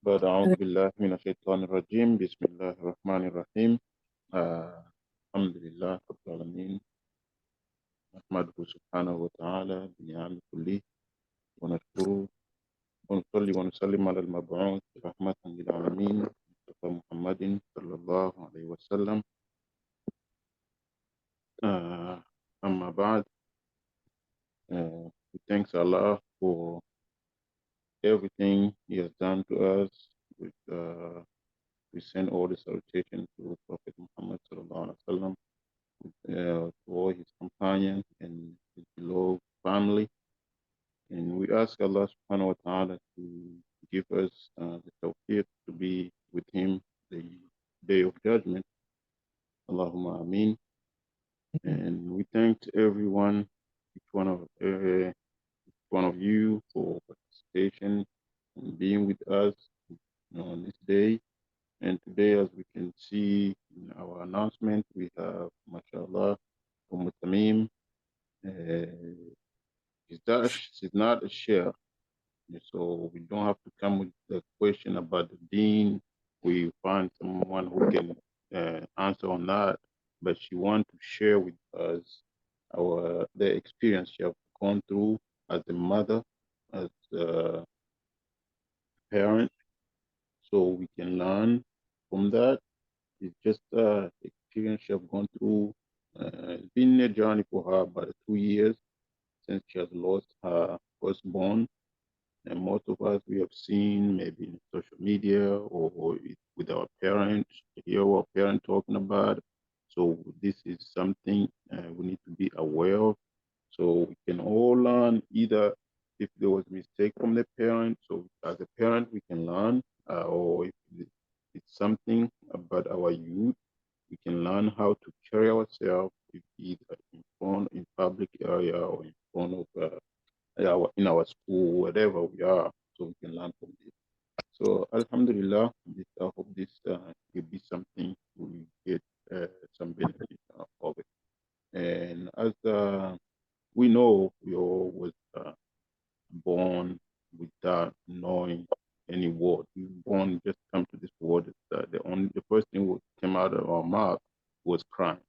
بعد أعوذ بالله من الشيطان الرجيم بسم الله الرحمن الرحيم الحمد لله رب العالمين نحمده سبحانه وتعالى بنعمه كله ونشكره ونصلي ونسلم على المبعوث رحمة للعالمين مصطفى محمد صلى الله عليه وسلم أما بعد we thank Allah for everything He has done to us. We send all the salutation to Prophet Muhammad sallallahu alaihi wasallam, to all his companions and his beloved family. And we ask Allah subhanahu wa ta'ala to give us the tawfiq to be with him the day of judgment. Allahumma ameen. And we thank everyone, each one of you for participation and being with us on this day. And today, as we can see in our announcement, we have, mashallah, Tamim. She's not a sheikh, so we don't have to come with the question about the deen. We find someone who can answer on that, but she wants to share with us the experience she has gone through as a mother, as a parent, so we can learn from that. It's just experience she has gone through. It's been a journey for her about 2 years since she has lost her firstborn. And most of us, we have seen maybe in social media or with our parents, hear our parents talking about. So this is something we need to be aware of. So we can all learn either if there was mistake from the parent. So as a parent, we can learn, or if it's something about our youth, we can learn how to carry ourselves either in public area or in front of in our school, wherever we are, so we can learn from this. So Alhamdulillah, I hope this will be something we get some benefit of it. And as we know, we all was born without knowing any word. We were born just come to this world. The first thing that came out of our mouth was crying.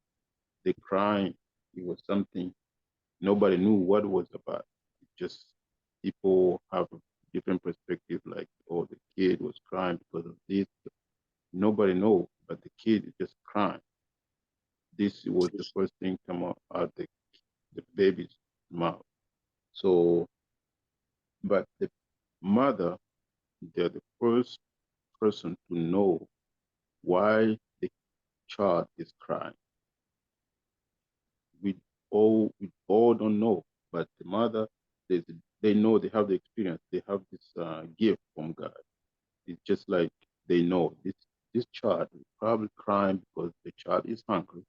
The crying, it was something nobody knew what it was about. Just people have a different perspective, like, oh, the kid was crying because of this. Nobody knows, but the kid is just crying. This was the first thing come out the baby's mouth. So, but the mother, they're the first person to know why the child is crying. We all don't know, but the mother, they know, they have the experience, they have this gift from God. It's just like they know this child is probably crying because the child is hungry.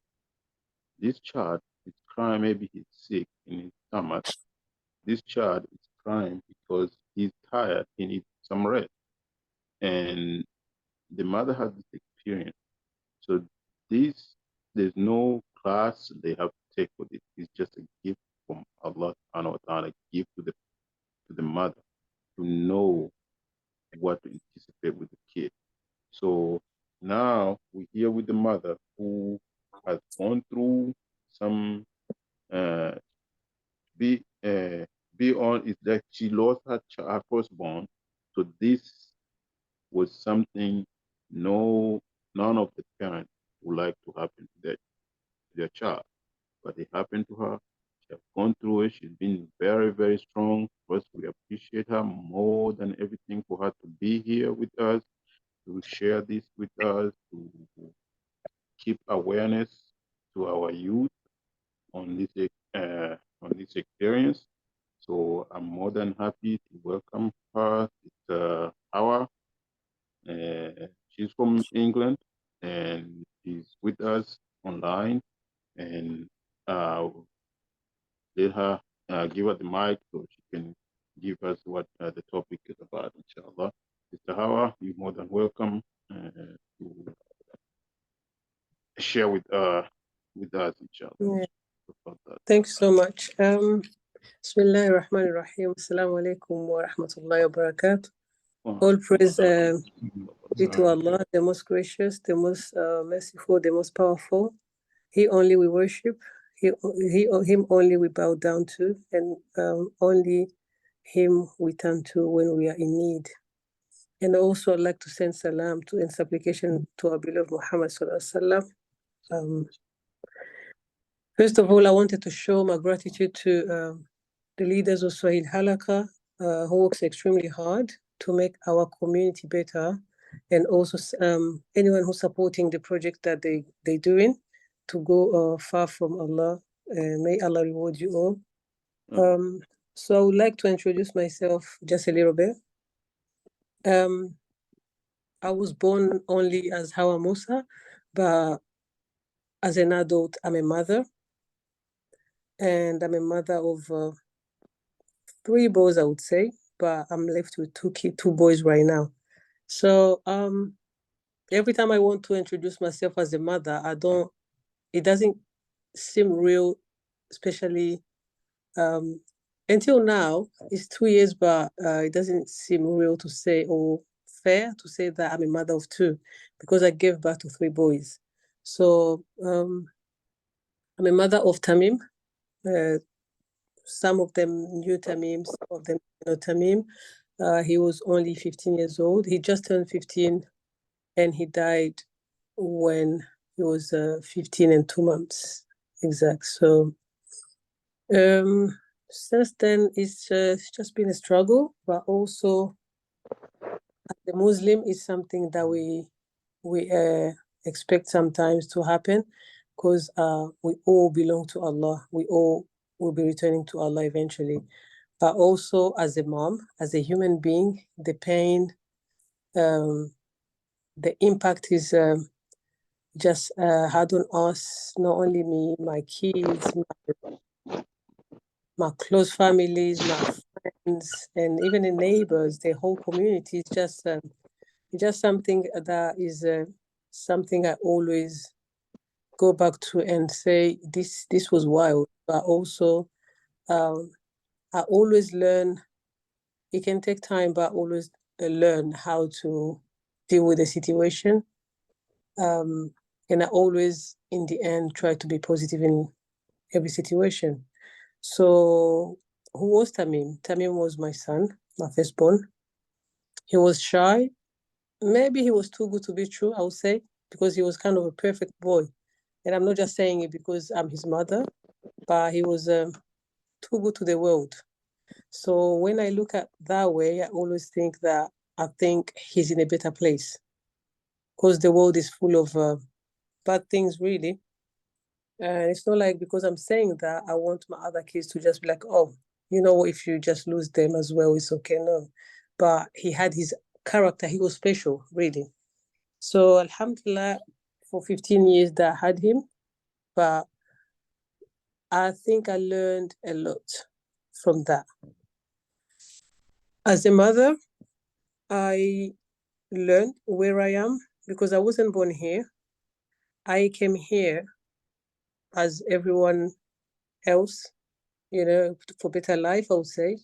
This child is crying, maybe he's sick in his stomach. This child is crying because he's tired, he needs some rest. And the mother has this experience. So there's no class they have to take for this. It's just a gift from Allah subhanahu wa ta'ala, a gift to the mother to know what to anticipate with the kid. So now we're here with the mother who has gone through some uh, be on is that she lost her firstborn. So this was something none of the parents would like to happen to their child, but it happened to her. She has gone through it. She's been very, very strong. First, we appreciate her more than everything for her to be here with us, to share this with us, to keep awareness to our youth on this experience. So I'm more than happy to welcome her. It's Hawa. She's from England and she's with us online. And let her give her the mic so she can give us what the topic is about, inshallah. Mr. Hawa, you're more than welcome to share with us, inshallah. Yeah. Thanks so much. Bismillahir Rahmanir Rahim. Assalamu alaikum wa rahmatullahi wa barakatuh. All praise be to Allah, the most gracious, the most merciful, the most powerful. He only we worship. Him only we bow down to, and only him we turn to when we are in need. And also, I'd like to send salam to and supplication to our beloved Muhammad sallallahu alaihi wasallam. First of all, I wanted to show my gratitude to the leaders of Kiswahili Halaqah, who works extremely hard to make our community better, and also anyone who's supporting the project that they're doing to go far from Allah. May Allah reward you all. So I would like to introduce myself just a little bit. I was born only as Hawa Musa, but as an adult, I'm a mother. And I'm a mother of 3 boys, I would say, but I'm left with 2 boys right now. So every time I want to introduce myself as a mother, it doesn't seem real, especially until now. It's 2 years, but it doesn't seem real to say or fair to say that I'm a mother of 2 because I gave birth to 3 boys. So I'm a mother of Tamim. Some of them knew Tamim, some of them know Tamim. He was only 15 years old. He just turned 15 and he died when he was 15 and 2 months exact. So since then, it's just been a struggle, but also as a Muslim is something that we expect sometimes to happen because we all belong to Allah. We all will be returning to Allah eventually. But also as a mom, as a human being, the pain, the impact is just hard on us, not only me, my kids, my close families, my friends, and even the neighbors, the whole community. It's just something that is something I always go back to and say, this was wild. But also, I always learn. It can take time, but I always learn how to deal with the situation. And I always, in the end, try to be positive in every situation. So who was Tamim? Tamim was my son, my firstborn. He was shy. Maybe he was too good to be true, I would say, because he was kind of a perfect boy. And I'm not just saying it because I'm his mother, but he was too good to the world. So when I look at that way, I always think he's in a better place because the world is full of bad things, really. And it's not like because I'm saying that, I want my other kids to just be like, oh, if you just lose them as well, it's okay. No. But he had his character. He was special, really. So alhamdulillah, for 15 years that I had him. But I think I learned a lot from that. As a mother, I learned where I am because I wasn't born here. I came here as everyone else, for better life, I would say,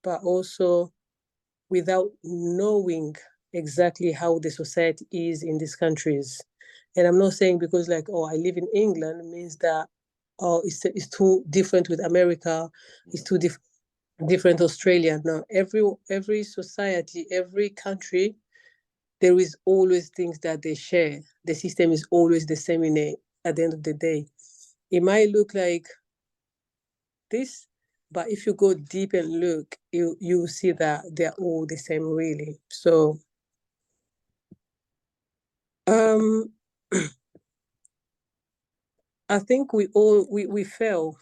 but also without knowing exactly how the society is in these countries. And I'm not saying because I live in England means that, it's too different with America, it's too different Australia. No, every society, every country, there is always things that they share. The system is always the same at the end of the day. It might look like this, but if you go deep and look, you see that they're all the same, really. So I think we fail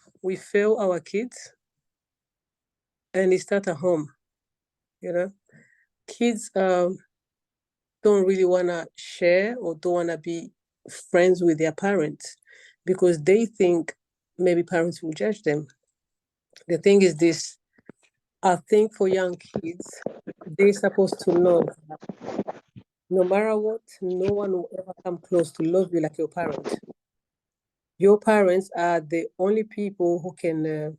our kids, and it starts at home. Kids don't really want to share or don't want to be friends with their parents because they think maybe parents will judge them. The thing is this, I think for young kids, they're supposed to know that no matter what, no one will ever come close to love you like your parents. Your parents are the only people who can,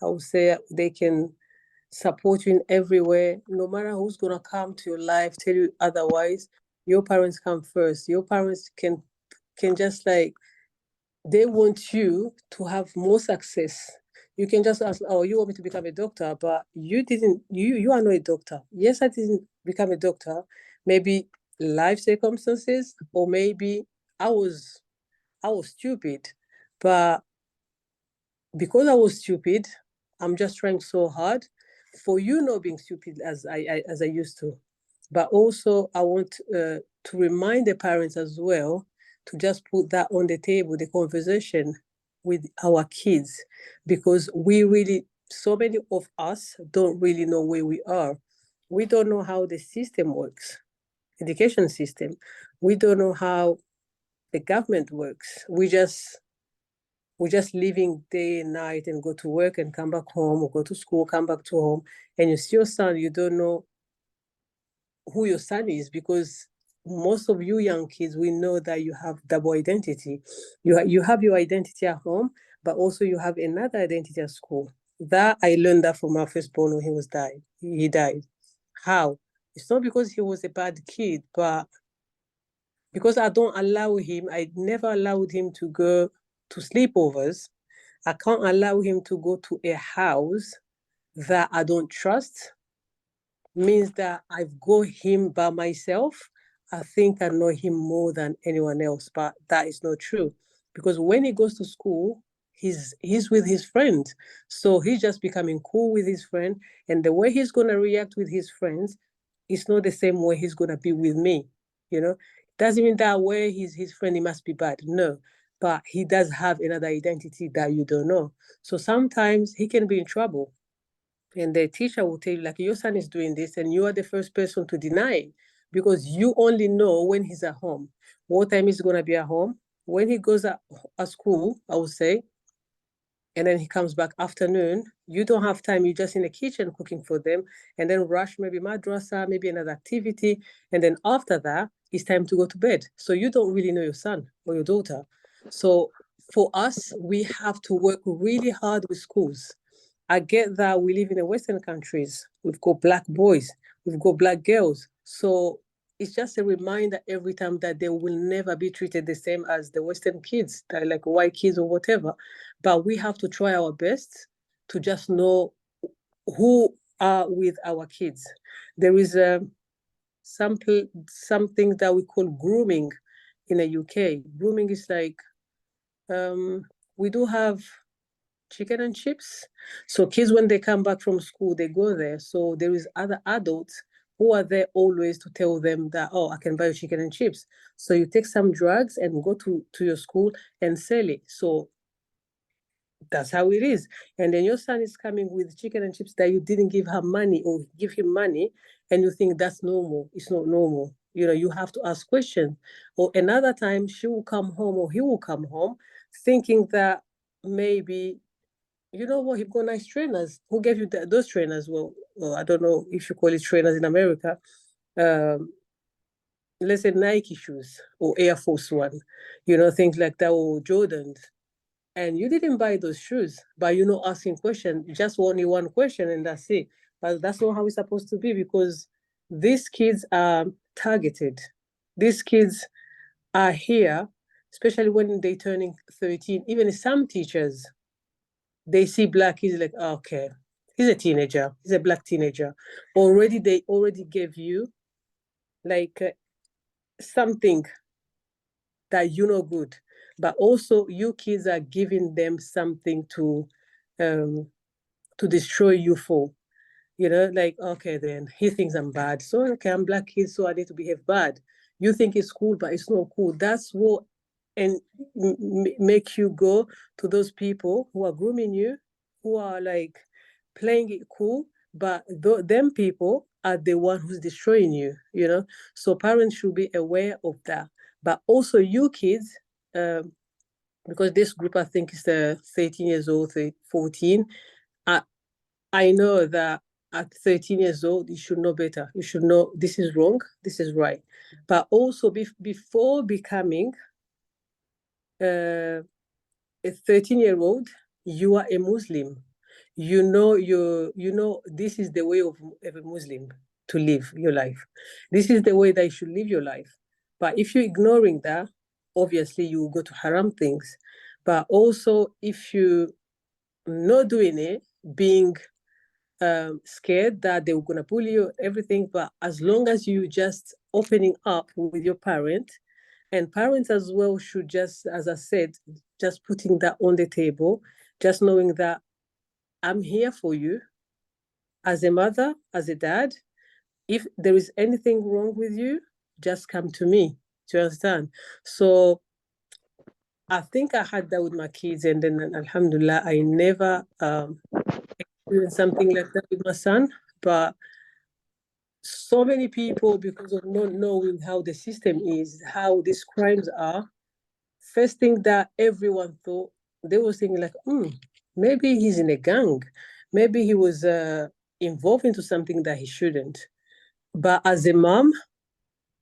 I would say, they can support you in every way. No matter who's gonna come to your life, tell you otherwise, your parents come first. Your parents can just like, they want you to have more success. You can just ask, oh, you want me to become a doctor, but you are not a doctor. Yes, I didn't become a doctor. Maybe life circumstances, or maybe I was I was stupid. But because I was stupid, I'm just trying so hard for you not being stupid as I used to. But also, I want to remind the parents as well to just put that on the table, the conversation with our kids, because so many of us don't really know where we are. We don't know how the system works, education system. We don't know how the government works. We're just living day and night and go to work and come back home, or go to school, come back to home. And you see your son, you don't know who your son is, because most of you young kids, we know that you have double identity. You have your identity at home, but also you have another identity at school. That I learned that from my firstborn when he died. How? It's not because he was a bad kid, but because I never allowed him to go to sleepovers. I can't allow him to go to a house that I don't trust. Means that I've got him by myself. I think I know him more than anyone else, but that is not true. Because when he goes to school, he's with his friend. So he's just becoming cool with his friend. And the way he's gonna react with his friends is not the same way he's gonna be with me. You know? Doesn't mean that way he's his friend, he must be bad. No. But he does have another identity that you don't know. So sometimes he can be in trouble, and the teacher will tell you, like, your son is doing this, and you are the first person to deny it, because you only know when he's at home, what time he's going to be at home. When he goes at school, I would say, and then he comes back afternoon, you don't have time. You're just in the kitchen cooking for them, and then rush maybe madrasa, maybe another activity, and then after that, it's time to go to bed. So you don't really know your son or your daughter. So for us, we have to work really hard with schools. I get that we live in the Western countries. We've got black boys, we've got black girls. So it's just a reminder every time that they will never be treated the same as the Western kids, that like white kids or whatever. But we have to try our best to just know who are with our kids. There is something that we call grooming in the UK. Grooming is like, we do have chicken and chips. So kids, when they come back from school, they go there. So there is other adults who are there always to tell them that, oh, I can buy you chicken and chips. So you take some drugs and go to your school and sell it. So that's how it is. And then your son is coming with chicken and chips that you didn't give her money or give him money, and you think that's normal. It's not normal. You know, you have to ask questions. Or another time she will come home, or he will come home thinking that maybe, you know what, he got nice trainers. Who gave you those trainers? Well, I don't know if you call it trainers in America. Um, let's say Nike shoes or Air Force One, things like that, or Jordans. And you didn't buy those shoes, but you're not asking questions, just only one question and that's it. But that's not how it's supposed to be, because these kids are targeted. These kids are here, especially when they're turning 13. Even some teachers, they see black kids like, oh, okay, he's a teenager, he's a black teenager. They already gave you like something that you know good, but also you kids are giving them something to destroy you for. Like, okay, then he thinks I'm bad, so okay, I'm black kid, so I need to behave bad. You think it's cool, but it's not cool. That's what, and make you go to those people who are grooming you, who are like playing it cool, but them people are the one who's destroying you. So parents should be aware of that. But also you kids, because this group, I think, is 13 years old, 14. I know that at 13 years old, you should know better. You should know this is wrong, this is right. But also before becoming a 13-year-old, you are a Muslim. this is the way of a Muslim to live your life. This is the way that you should live your life. But if you're ignoring that, obviously you will go to haram things. But also, if you not doing it, being scared that they were gonna bully you, everything. But as long as you just opening up with your parent, and parents as well should just, as I said, just putting that on the table, just knowing that I'm here for you as a mother, as a dad. If there is anything wrong with you, just come to me. Do you understand? So I think I had that with my kids, and then Alhamdulillah, I never experienced something like that with my son. But so many people, because of not knowing how the system is, how these crimes are, first thing that everyone thought, they were thinking like, maybe he's in a gang, maybe he was involved into something that he shouldn't. But as a mom,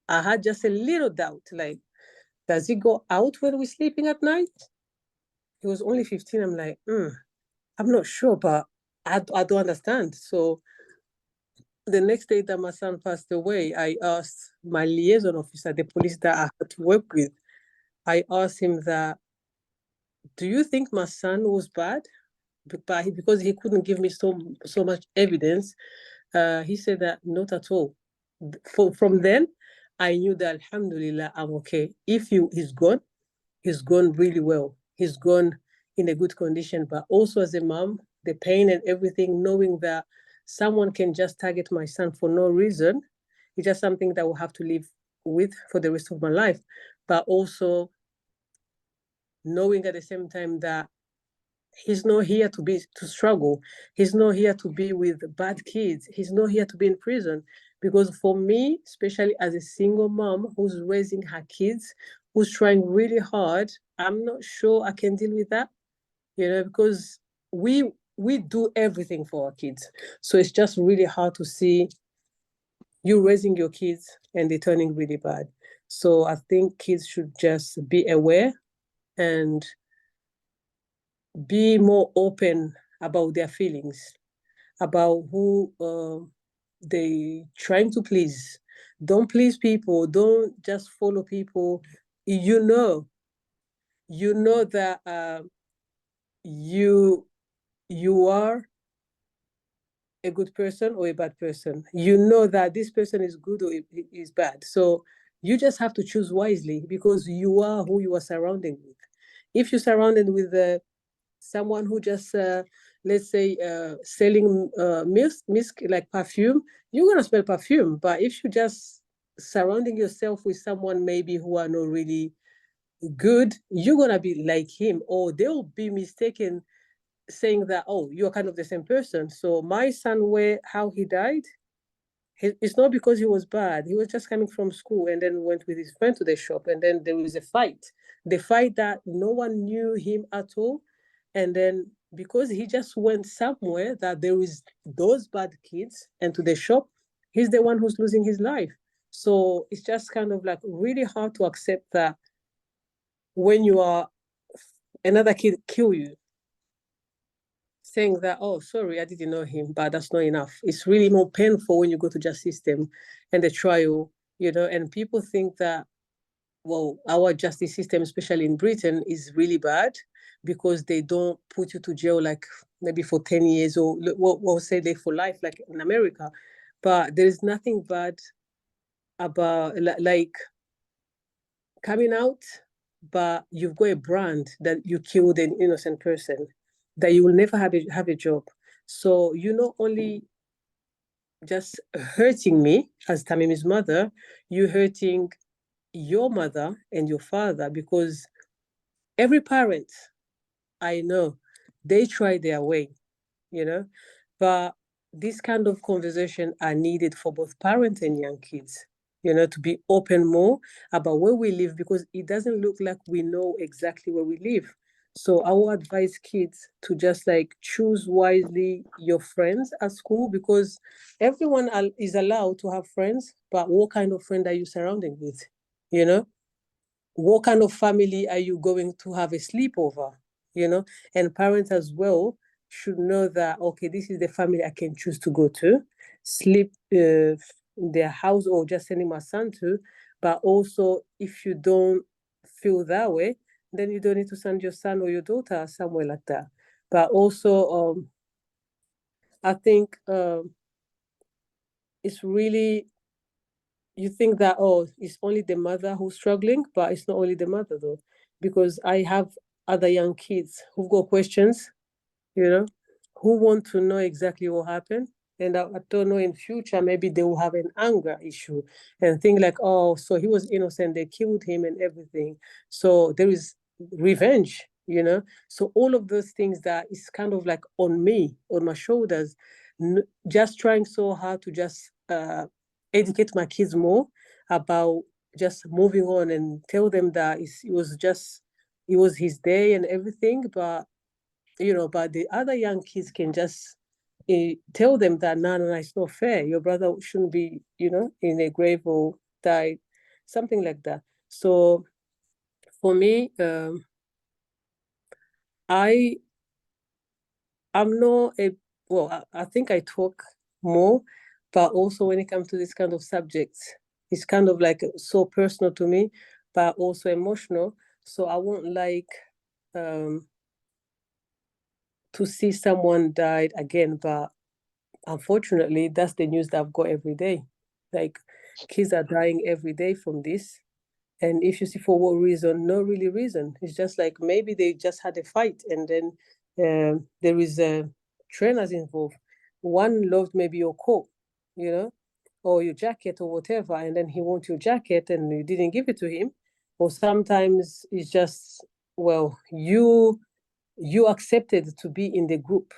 I had just a little doubt, like, does he go out when we're sleeping at night? He was only 15. I'm like, I'm not sure, but I don't understand. So the next day that my son passed away, I asked my liaison officer, the police that I had to work with, I asked him that, do you think my son was bad? But because he couldn't give me so much evidence, he said that not at all. From then, I knew that Alhamdulillah, I'm okay. If he's gone really well. He's gone in a good condition. But also as a mom, the pain and everything, knowing that someone can just target my son for no reason, it's just something that we'll have to live with for the rest of my life. But also knowing at the same time that he's not here to struggle. He's not here to be with bad kids. He's not here to be in prison. Because for me, especially as a single mom who's raising her kids, who's trying really hard, I'm not sure I can deal with that. Because we do everything for our kids. So it's just really hard to see you raising your kids and they're turning really bad. So I think kids should just be aware and be more open about their feelings, about who they trying to please. Don't please people. Don't just follow people. You know that you are a good person or a bad person. You know that this person is good or is bad. So you just have to choose wisely because you are who you are surrounded with. If you're surrounded with someone who just let's say selling misk like perfume, you're gonna smell perfume. But if you just surrounding yourself with someone maybe who are not really good, you're gonna be like him, or they'll be mistaken saying that, oh, you're kind of the same person. So my son, where how he died, it's not because he was bad. He was just coming from school and then went with his friend to the shop, and then there was a fight. The fight that no one knew him at all, and then because he just went somewhere that there is those bad kids and to the shop, he's the one who's losing his life. So it's just kind of like really hard to accept that when you are another kid kill you, saying that, oh, sorry, I didn't know him, but that's not enough. It's really more painful when you go to justice system and the trial, and people think that, well, our justice system, especially in Britain, is really bad because they don't put you to jail like maybe for 10 years or we'll say they for life, like in America. But there is nothing bad about like coming out, but you've got a brand that you killed an innocent person, that you will never have a job. So you not only just hurting me as Tamim's mother, you're hurting your mother and your father, because every parent I know, they try their way, you know, but this kind of conversation are needed for both parents and young kids, to be open more about where we live, because it doesn't look like we know exactly where we live. So I will advise kids to just like choose wisely your friends at school, because everyone is allowed to have friends, but what kind of friend are you surrounding with? You know, what kind of family are you going to have a sleepover? And parents as well should know that, okay, this is the family I can choose to go to, sleep in their house, or just sending my son to. But also, if you don't feel that way, then you don't need to send your son or your daughter somewhere like that. But also, I think it's really, you think that, oh, it's only the mother who's struggling, but it's not only the mother though, because I have other young kids who've got questions, you know, who want to know exactly what happened. And I don't know, in future, maybe they will have an anger issue and think like, oh, so he was innocent, they killed him and everything. So there is revenge, you know. So all of those things that is kind of like on me, on my shoulders, just trying so hard to just educate my kids more about just moving on and tell them that it was his day and everything. But but the other young kids can just tell them that no, no, no, it's not fair. Your brother shouldn't be, in a grave or died, something like that. So for me, I I'm not a well. I think I talk more, but also when it comes to this kind of subjects, it's kind of like so personal to me, but also emotional. So I won't like um, to see someone died again, but unfortunately, that's the news that I've got every day. Like, kids are dying every day from this. And if you see for what reason, no really reason. It's just like maybe they just had a fight, and then there is trainers involved. One loved maybe your coat, you know, or your jacket or whatever, and then he wants your jacket and you didn't give it to him. Or sometimes it's just, well, you accepted to be in the group.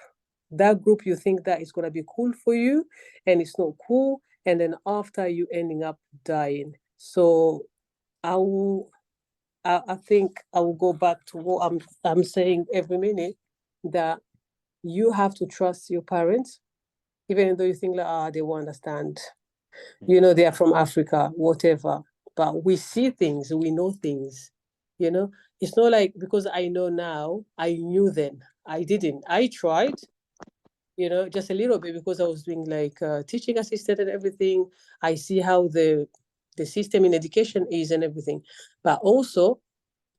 That group, you think that is going to be cool for you, and it's not cool. And then after, you ending up dying. So I will, I think I will go back to what I'm saying every minute, that you have to trust your parents, even though you think like, they won't understand. They are from Africa, whatever. But we see things, we know things. You know, it's not like because I know now, I knew then. I didn't. I tried, just a little bit, because I was doing like teaching assistant and everything. I see how the system in education is and everything. But also,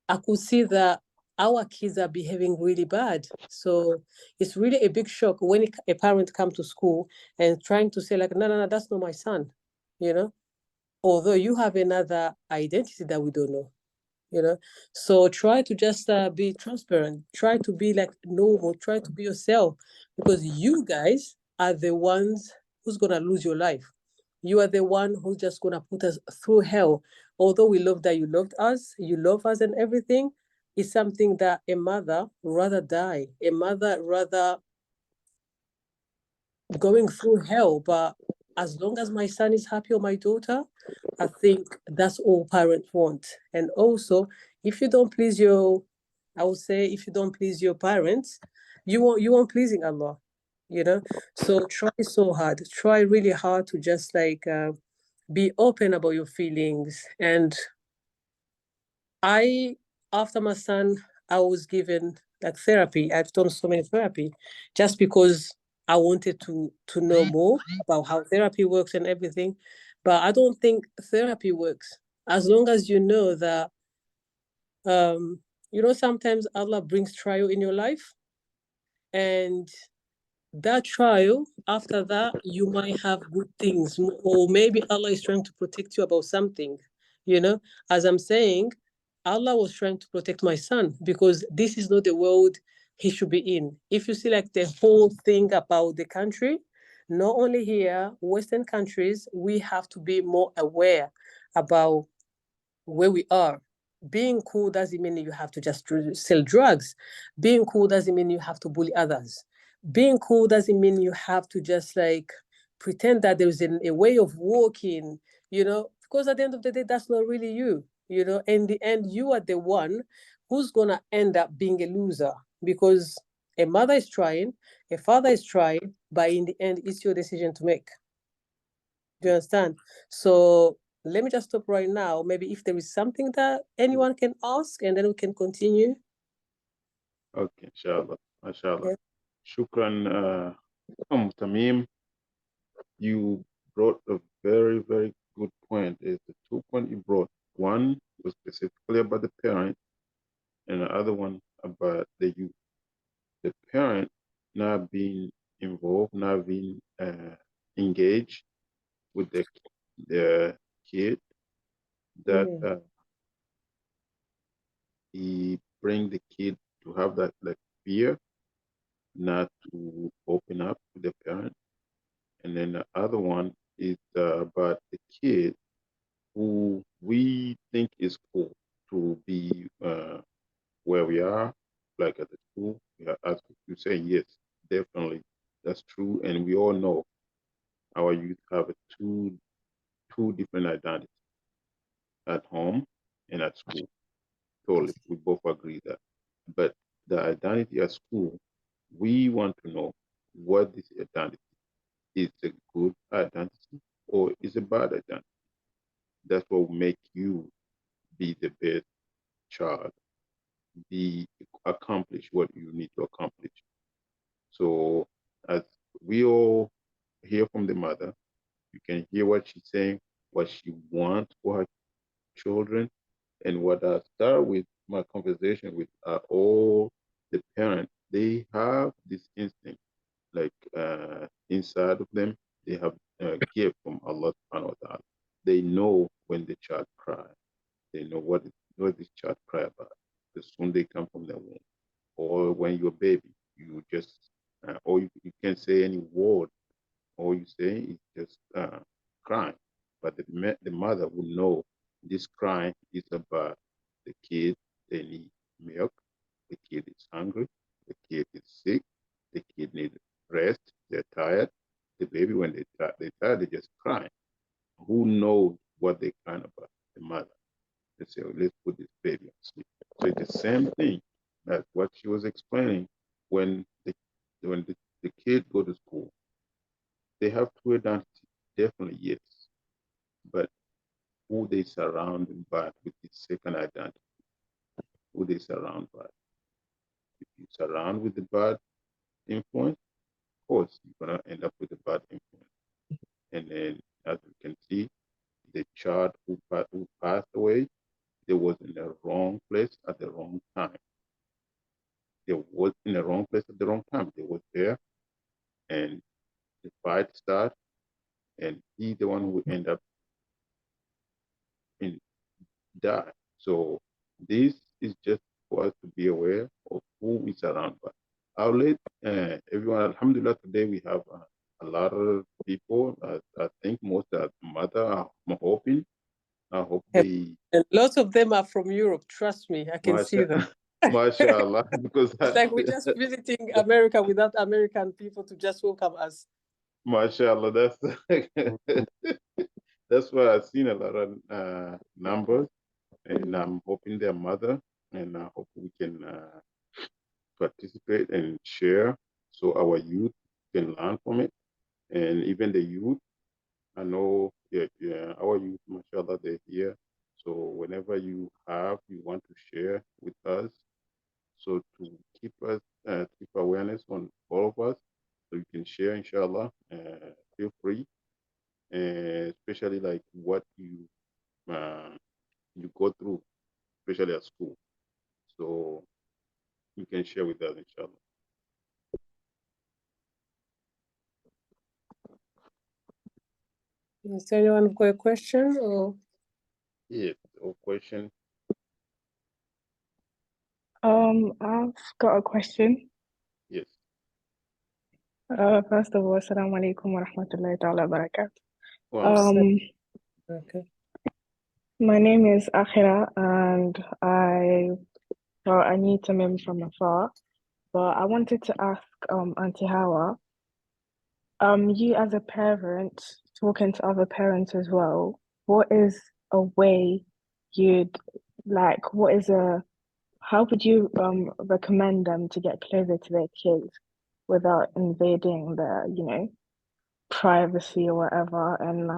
I could see that our kids are behaving really bad. So it's really a big shock when a parent come to school and trying to say like, no, no, no, that's not my son, you know, although you have another identity that we don't know, you know. So try to just be transparent, try to be like normal, try to be yourself, because you guys are the ones who's going to lose your life. You are the one who's just going to put us through hell. Although we love that you love us and everything, it's something that a mother rather die, a mother rather going through hell. But as long as my son is happy or my daughter, I think that's all parents want. And also, if you don't please I would say, if you don't please your parents, you won't pleasing Allah. So try so hard, try really hard to just like be open about your feelings. And I, after my son, I was given like therapy. I've done so many therapy just because I wanted to know more about how therapy works and everything. But I don't think therapy works as long as you know that sometimes Allah brings trial in your life, and that trial, after that, you might have good things, or maybe Allah is trying to protect you about something. As I'm saying, Allah was trying to protect my son, because this is not the world he should be in. If you see like the whole thing about the country, not only here, Western countries, we have to be more aware about where we are. Being cool doesn't mean you have to just sell drugs. Being cool doesn't mean you have to bully others. Being cool doesn't mean you have to just like pretend that there's a way of walking, because at the end of the day, that's not really you. In the end, you are the one who's going to end up being a loser, because a mother is trying, a father is trying, but in the end, it's your decision to make. Do you understand? So let me just stop right now. Maybe if there is something that anyone can ask, and then we can continue. Okay, inshallah. Mashallah. Yeah. Shukran, Tamim. You brought a very, very good point. It's the 2 points you brought. One was specifically about the parent, and the other one about the youth. The parent not being involved, not being engaged with the kid, that he bring the kid to have that like fear, not to open up to the parent. And then the other one is about the kid who we think is cool to be where we are, like at the school. Yeah, as you say, yes, definitely, that's true, and we all know our youth have a two different identities at home and at school. Totally, we both agree that. But the identity at school, we want to know what this identity is, a good identity or is a bad identity. That's what will make you be the best child, be accomplish what you need to accomplish. So as we all hear from the mother, you can hear what she's saying, what she wants for her children, and what I start with my conversation with all the parents. They have this instinct, like inside of them, they have a gift from Allah subhanahu wa ta'ala. They know when the child cries. They know what this child cry about. The soon they come from the womb, or when you're a baby, you just or you can't say any word. All you say is just crying. But the mother will know this crying is about the kid. They need milk. The kid is hungry. The kid is sick. The kid needs rest. They're tired. The baby, when they're tired, they just crying. Who knows what they're crying about? The mother. They say, oh, let's put this baby on sleep. So it's the same thing that what she was explaining when the kid go to school. They have to identity, definitely yes. But who they surround by with the second identity, who they surround by. If you surround with the bad influence, of course you're gonna end up with the bad influence. And then as you can see, the child who passed away, they was in the wrong place at the wrong time. They was in the wrong place at the wrong time. They was there and the fight start and he the one who end up in die. So this is just for us to be aware of who is around us. I'll let everyone, alhamdulillah, today we have a lot of people. I think most are mother, I'm hoping. I hope they. And lots of them are from Europe. Trust me, I can see them. MashaAllah, because It's like we're just visiting America without American people to just welcome us. MashaAllah, that's why I've seen a lot of numbers, and I'm hoping their mother, and I hope we can participate and share so our youth can learn from it. And even the youth, I know our youth, mashallah, they're here. So whenever you want to share with us, so to keep us, keep awareness on all of us, so you can share, inshallah, feel free, especially like what you go through, especially at school. So you can share with us, inshallah. Is there anyone got a question or? Yes, or question? I've got a question. Yes. First of all, Assalamu alaikum wa rahmatullahi ta'ala wa barakatuh. Wow. Okay. My name is Akhira and I need to mem from afar, but I wanted to ask Auntie Hawa, you as a parent, talking to other parents as well, what is a way you'd like, how would you recommend them to get closer to their kids without invading their, privacy or whatever? And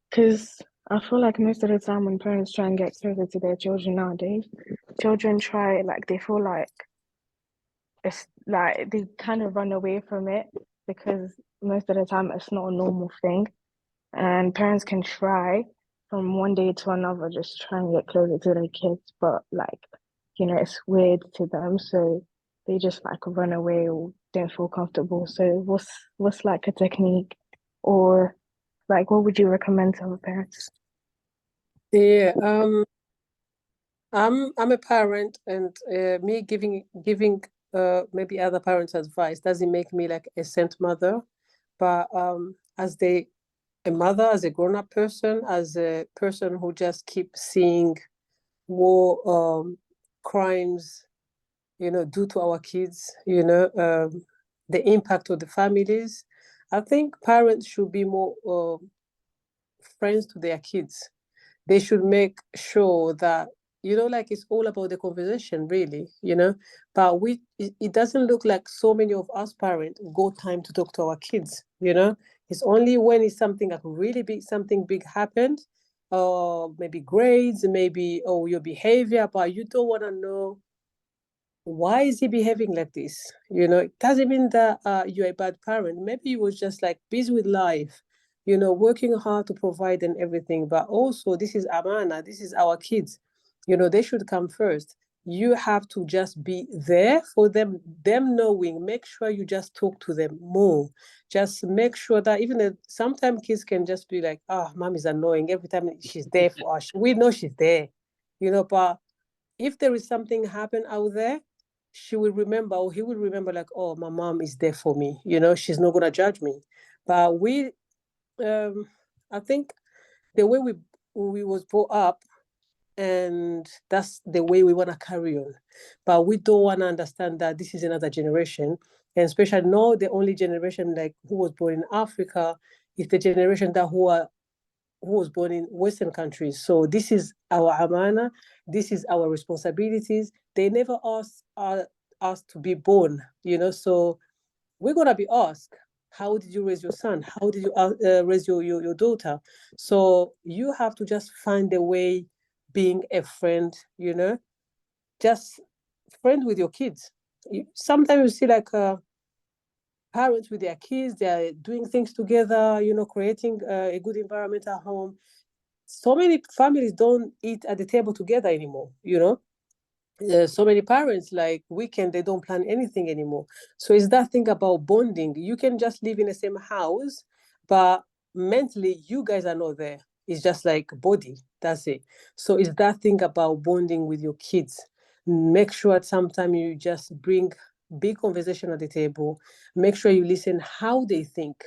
because I feel like most of the time when parents try and get closer to their children nowadays, children try, they feel like it's like they kind of run away from it because most of the time it's not a normal thing. And parents can try from one day to another, just try and get closer to their kids, but like, it's weird to them, so they just like run away or don't feel comfortable. So what's like a technique, or like what would you recommend to other parents? Yeah, I'm a parent, and me giving maybe other parents advice doesn't make me like a saint mother, but as a mother, as a grown-up person, as a person who just keeps seeing war crimes, due to our kids, the impact of the families. I think parents should be more friends to their kids. They should make sure that, like it's all about the conversation, really, but it doesn't look like so many of us parents go time to talk to our kids. It's only when it's something like really big, something big happened, or maybe grades, maybe, oh, your behavior, but you don't want to know why is he behaving like this? It doesn't mean that you're a bad parent. Maybe you was just like busy with life, working hard to provide and everything. But also, this is Amana, this is our kids. They should come first. You have to just be there for them knowing, make sure you just talk to them more. Just make sure that even sometimes kids can just be like, mom is annoying. Every time she's there for us, we know she's there, but if there is something happen out there, she will remember, or he will remember, like, oh, my mom is there for me. She's not gonna judge me. But I think the way we was brought up, and that's the way we want to carry on. But we don't want to understand that this is another generation, and especially not the only generation like who was born in Africa. It's the generation that who was born in Western countries. So this is our amana. This is our responsibilities. They never asked us to be born, So we're gonna be asked, how did you raise your son? How did you raise your daughter? So you have to just find a way, being a friend, just friend with your kids. Sometimes you see like parents with their kids, they're doing things together, creating a good environment at home. So many families don't eat at the table together anymore. So many parents, like weekend, they don't plan anything anymore. So it's that thing about bonding. You can just live in the same house, but mentally you guys are not there. It's just like body, that's it. So it's that thing about bonding with your kids. Make sure at some time you just bring big conversation at the table. Make sure you listen how they think,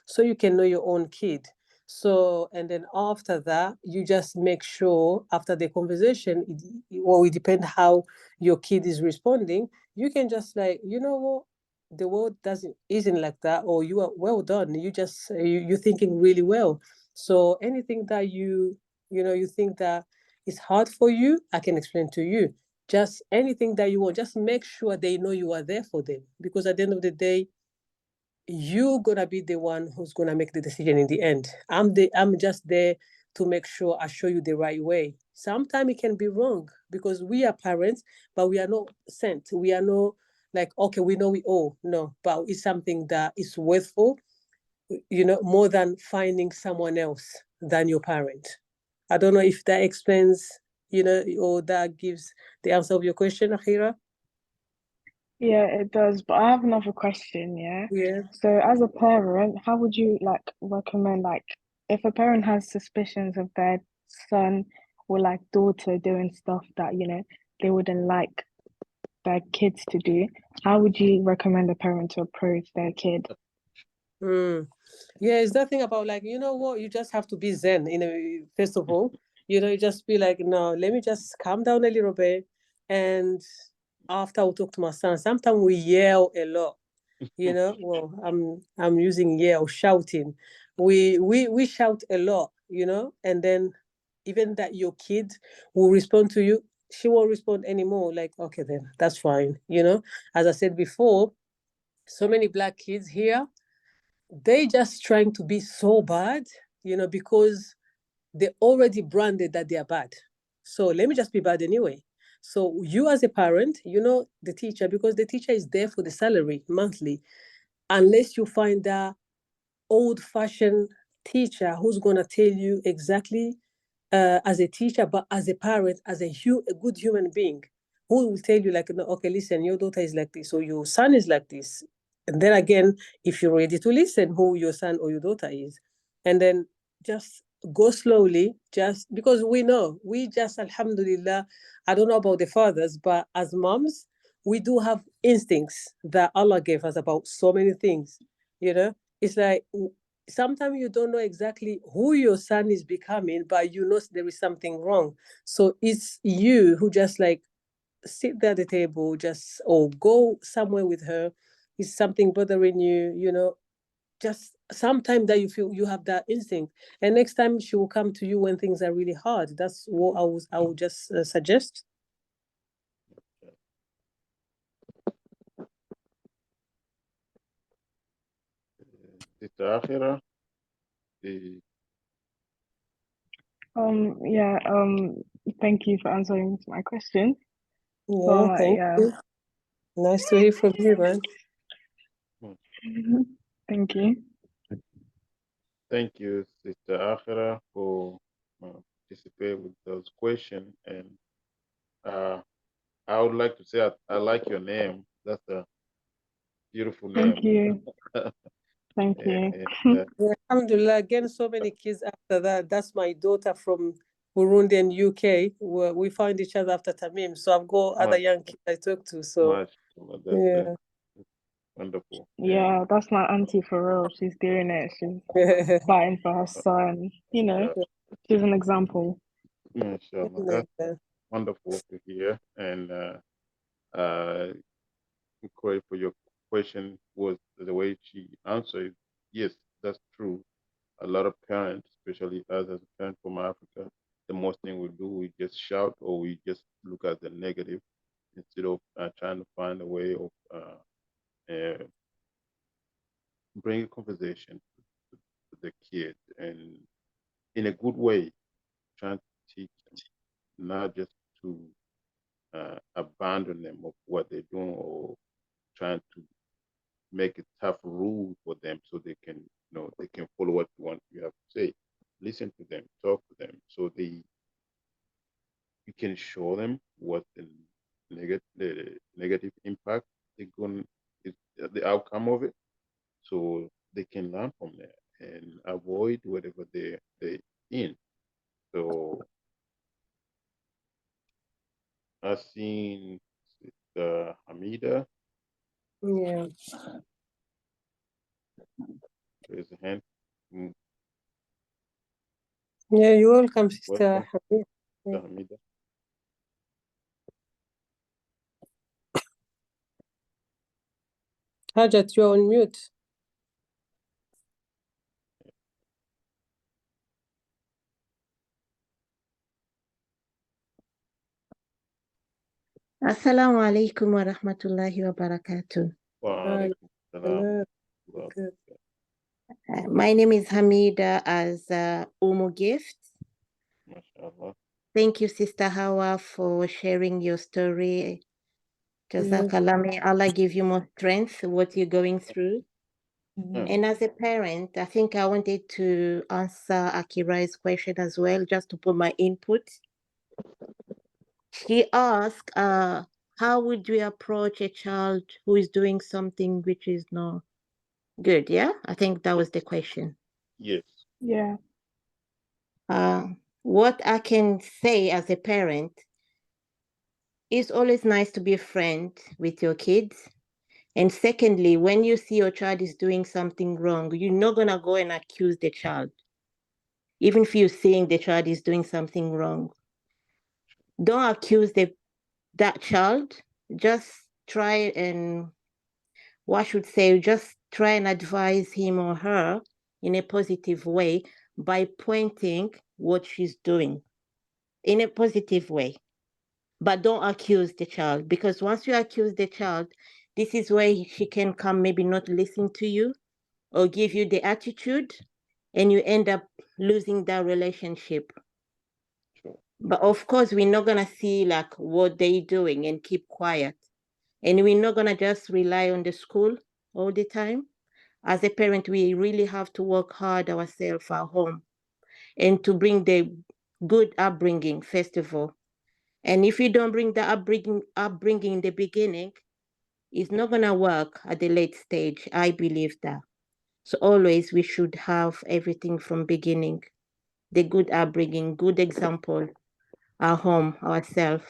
so you can know your own kid. So, and then after that, you just make sure after the conversation, it depends how your kid is responding. You can just like, what, the world isn't like that, or you are well done. You just you're thinking really well. So anything that you think that is hard for you, I can explain to you. Just anything that you want, just make sure they know you are there for them. Because at the end of the day, you're gonna be the one who's gonna make the decision in the end. I'm just there to make sure I show you the right way. Sometimes it can be wrong because we are parents, but we are not sent. We are not like, okay, we know we owe. No, but it's something that is worthful, more than finding someone else than your parent. I don't know if that explains, or that gives the answer of your question, Akira. Yeah, it does. But I have another question, yeah. Yeah. So as a parent, how would you like recommend like if a parent has suspicions of their son or like daughter doing stuff that, they wouldn't like their kids to do, how would you recommend a parent to approach their kid? Mm. Yeah, it's that thing about like, you know what, you just have to be zen, first of all. You just be like, no, let me just calm down a little bit. And after I talk to my son, sometimes we yell a lot, well, I'm using yell, shouting. We shout a lot, and then even that your kid will respond to you, she won't respond anymore. Like, okay, then that's fine. As I said before, so many black kids here, they just trying to be so bad, because they already branded that they are bad. So let me just be bad anyway. So you as a parent, you know the teacher, because the teacher is there for the salary monthly, unless you find that old-fashioned teacher who's gonna tell you exactly, as a teacher, but as a parent, as a good human being, who will tell you like, no, okay, listen, your daughter is like this, or your son is like this. And then again, if you're ready to listen, who your son or your daughter is, and then just go slowly, just because we just, alhamdulillah, I don't know about the fathers, but as moms, we do have instincts that Allah gave us about so many things. You know, it's like sometimes you don't know exactly who your son is becoming, but you know there is something wrong. So it's you who just like sit there at the table, just, or go somewhere with her. Is something bothering you? You know, just sometimes that you feel you have that instinct, and next time she will come to you when things are really hard. That's what I would just suggest. Sister Akhira, the Yeah, thank you for answering my question. Yeah, But thank yeah, you. Nice to hear from you, man. thank you. thank you, Sister Akhira, for participating with those questions. And uh, I would like to say I like your name. That's a beautiful Thank name. you. Thank you. And Yeah, alhamdulillah, again, so many kids after that. That's my daughter from Burundi and UK. We found each other after Tamim. So I've got other much, young kids I talk to. So much, that's yeah. wonderful. Yeah, that's my auntie for real. She's doing it. She's fighting for her son. You know, Uh, she's an example. Inshallah, that's wonderful to hear. And uh, inquiry for your question was the way she answered. Yes, that's true. A lot of parents, especially us as a parent from Africa, the most thing we do, we just shout or we just look at the negative instead of trying to find a way of bringing conversation to the kids and in a good way, trying to teach them, not just to abandon them of what they're doing or trying to make a tough rule for them so they can, they can follow what you have to say. Listen to them, talk to them, so you can show them what the negative impact they're going is the outcome of it, so they can learn from there and avoid whatever they in. So I've seen Hamida Yeah. raise a hand. Mm, Yeah, you're welcome, Sister welcome, Hamid. Yeah. Hamida. Hajat, you're on mute. Assalamu alaikum wa rahmatullahi wa barakatuh. Wa alaikum salam. Good. My name is Hamida as Umu Gift. MashaAllah. Thank you, Sister Hawa, for sharing your story. Yeah. Jazakallah, may Allah give you more strength what you're going through. And as a parent, I think I wanted to answer Akira's question as well, just to put my input. She asked, how would we approach a child who is doing something which is not good? Yeah, I think that was the question. Yes. Yeah. What I can say as a parent, it's always nice to be a friend with your kids. And secondly, when you see your child is doing something wrong, you're not going to go and accuse the child. Even if you're seeing the child is doing something wrong, don't accuse that child. Just try and, just try and advise him or her in a positive way by pointing what she's doing in a positive way. But don't accuse the child, because once you accuse the child, this is where she can come, maybe not listen to you or give you the attitude, and you end up losing that relationship. Sure. But of course, we're not gonna see like what they're doing and keep quiet. And we're not gonna just rely on the school all the time. As a parent, we really have to work hard ourselves at home and to bring the good upbringing, first of all. And if you don't bring the upbringing in the beginning, it's not gonna work at the late stage. I believe that. So always we should have everything from beginning, the good upbringing, good example, our home, ourselves.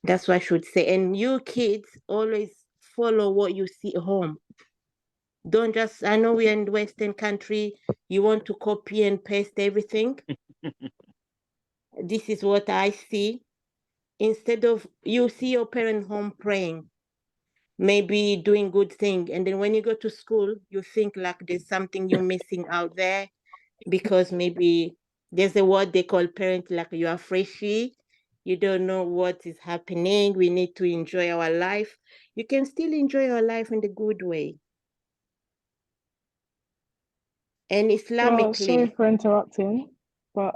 That's what I should say. And you kids always follow what you see at home. Don't just, I know we're in the Western country, you want to copy and paste everything. This is what I see. Instead of, you see your parent home praying, maybe doing good thing, and then when you go to school, you think like there's something you're missing out there because maybe there's a word they call parent, like you are freshy, you don't know what is happening, we need to enjoy our life. You can still enjoy your life in the good way. And Well, sorry Islamically, for interrupting, but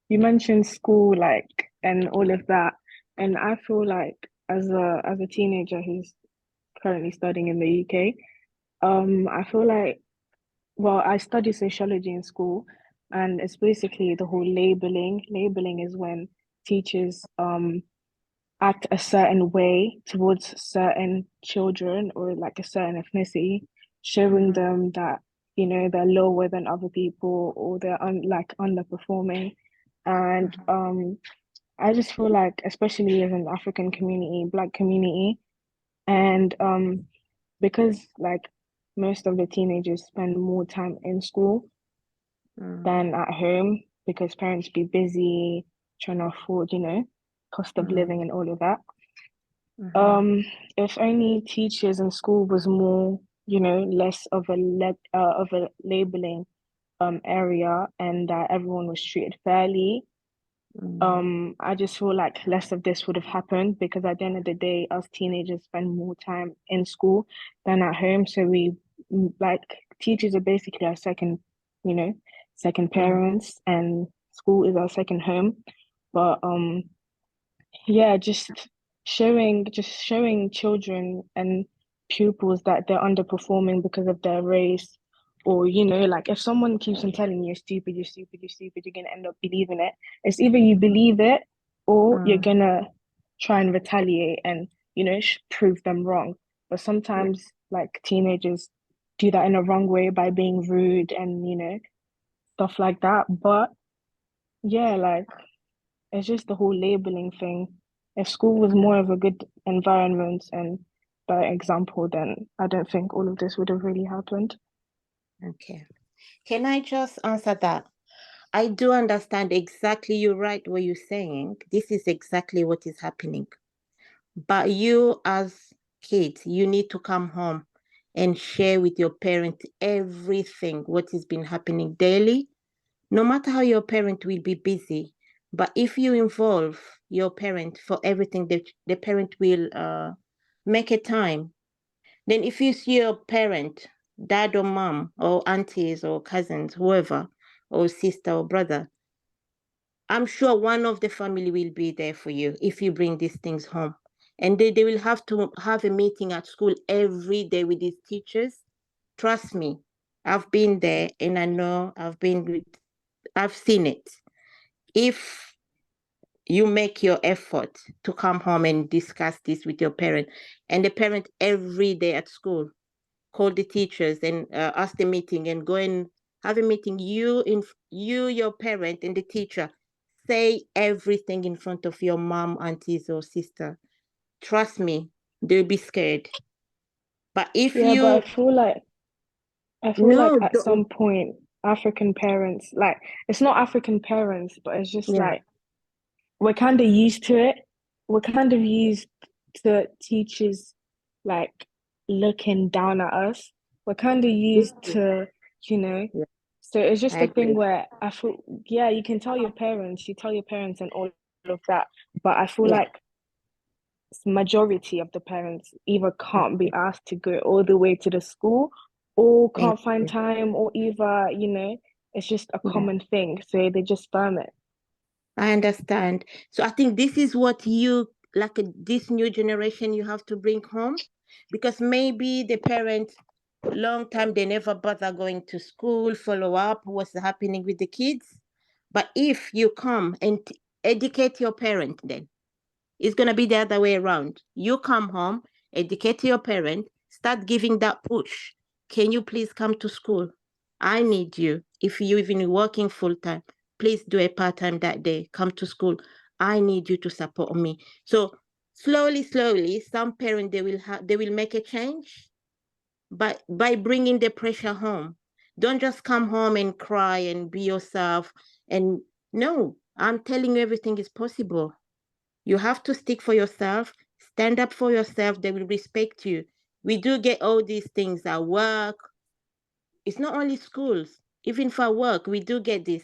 you mentioned school, like, and all of that, and I feel like as a teenager who's currently studying in the UK, I feel like, well, I study sociology in school, and it's basically the whole labeling. Labeling is when teachers act a certain way towards certain children or like a certain ethnicity, showing them that, you know, they're lower than other people or they're like underperforming. And I just feel like, especially as an African community, Black community, and because like most of the teenagers spend more time in school than at home because parents be busy trying to afford, you know, cost of living and all of that. If only teachers in school was more, you know, less of a labeling area, and that everyone was treated fairly, I just feel like less of this would have happened, because at the end of the day, us teenagers spend more time in school than at home. So like, teachers are basically our second, you know, second parents, and school is our second home. But yeah, just showing children and pupils that they're underperforming because of their race, or, you know, like, if someone keeps on telling you you're stupid, you're stupid, you're stupid, you're gonna end up believing it. It's either you believe it, or you're gonna try and retaliate and, you know, prove them wrong. But sometimes, like, teenagers do that in a wrong way by being rude and, you know, stuff like that. But yeah, like, it's just the whole labeling thing. If school was more of a good environment and by example, then I don't think all of this would have really happened. Okay. Can I just answer that? I do understand exactly, you're right what you're saying. This is exactly what is happening. But you as kids, you need to come home and share with your parent everything, what has been happening daily. No matter how your parent will be busy, but if you involve your parent for everything, the parent will make a time. Then if you see your parent, dad or mom or aunties or cousins, whoever, or sister or brother, I'm sure one of the family will be there for you if you bring these things home. And they will have to have a meeting at school every day with these teachers. Trust me, I've been there and I know I've seen it. If you make your effort to come home and discuss this with your parent, and the parent every day at school call the teachers and ask the meeting and go and have a meeting, your parent and the teacher, say everything in front of your mom, aunties or sister. Trust me, they'll be scared. But if Yeah, but you I feel like no at don't, some point, African parents, like, it's not African parents, but it's just yeah, like, we're kind of used to it. We're kind of used to teachers, like, looking down at us. We're kind of used to, you know, yeah, so it's I just a thing agree. where I feel, yeah, you can tell your parents, you tell your parents and all of that, but I feel Yeah, like majority of the parents either can't be okay. asked to go all the way to the school, or Thank can't find you. time, or either, you know, it's just a Yeah. common thing, so they just firm it. I understand. So I think this is what you, like this new generation, you have to bring home, because maybe the parents, long time, they never bother going to school, follow up what's happening with the kids. But if you come and educate your parent, then it's going to be the other way around. You come home, educate your parent, start giving that push. Can you please come to school? I need you. If you're even working full time, please do a part time that day. Come to school. I need you to support me. So slowly, some parents, they will make a change, but by bringing the pressure home. Don't just come home and cry and be yourself. And no, I'm telling you, everything is possible. You have to stick for yourself, stand up for yourself. They will respect you. We do get all these things at work. It's not only schools, even for work, we do get this.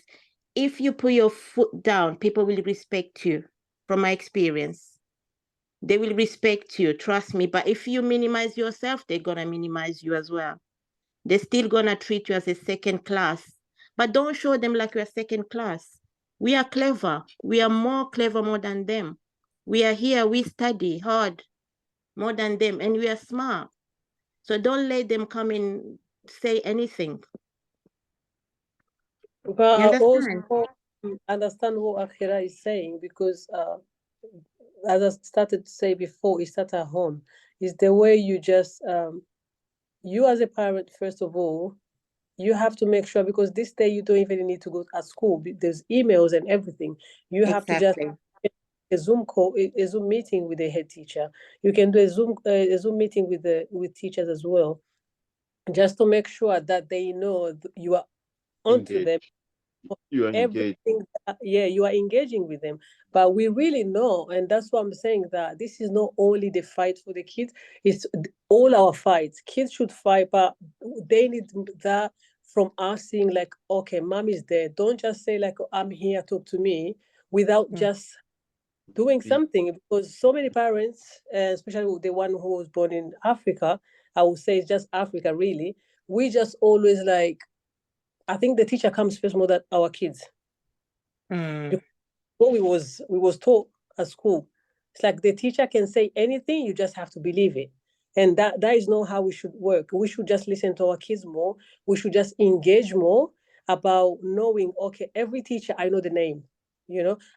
If you put your foot down, people will respect you. From my experience, they will respect you, trust me. But if you minimize yourself, they're gonna minimize you as well. They're still gonna treat you as a second class. But don't show them like you're second class. We are clever. We are more clever more than them. We are here, we study hard more than them, and we are smart. So don't let them come and say anything. But You I also understand? understand what Akira is saying, because as I started to say before, it starts at home. Is the way you just you as a parent, first of all, you have to make sure, because this day you don't even need to go at school. There's emails and everything. You have to just Exactly. a Zoom call, a Zoom meeting with the head teacher. You can do a Zoom meeting with teachers as well, just to make sure that they know you are onto them. Engage. You are engaged. Everything yeah, you are engaging with them. But we really know, and that's why I'm saying that this is not only the fight for the kids, it's all our fights. Kids should fight, but they need that from us, seeing like, okay, mom is there. Don't just say like, "Oh, I'm here, talk to me," without Mm. just doing Be- something. Because so many parents, especially the one who was born in Africa, I would say it's just Africa really, we just always like, I think the teacher comes first more than our kids. Mm. What we was taught at school, it's like the teacher can say anything, you just have to believe it. And that is not how we should work. We should just listen to our kids more. We should just engage more about knowing, okay, every teacher, I know the name.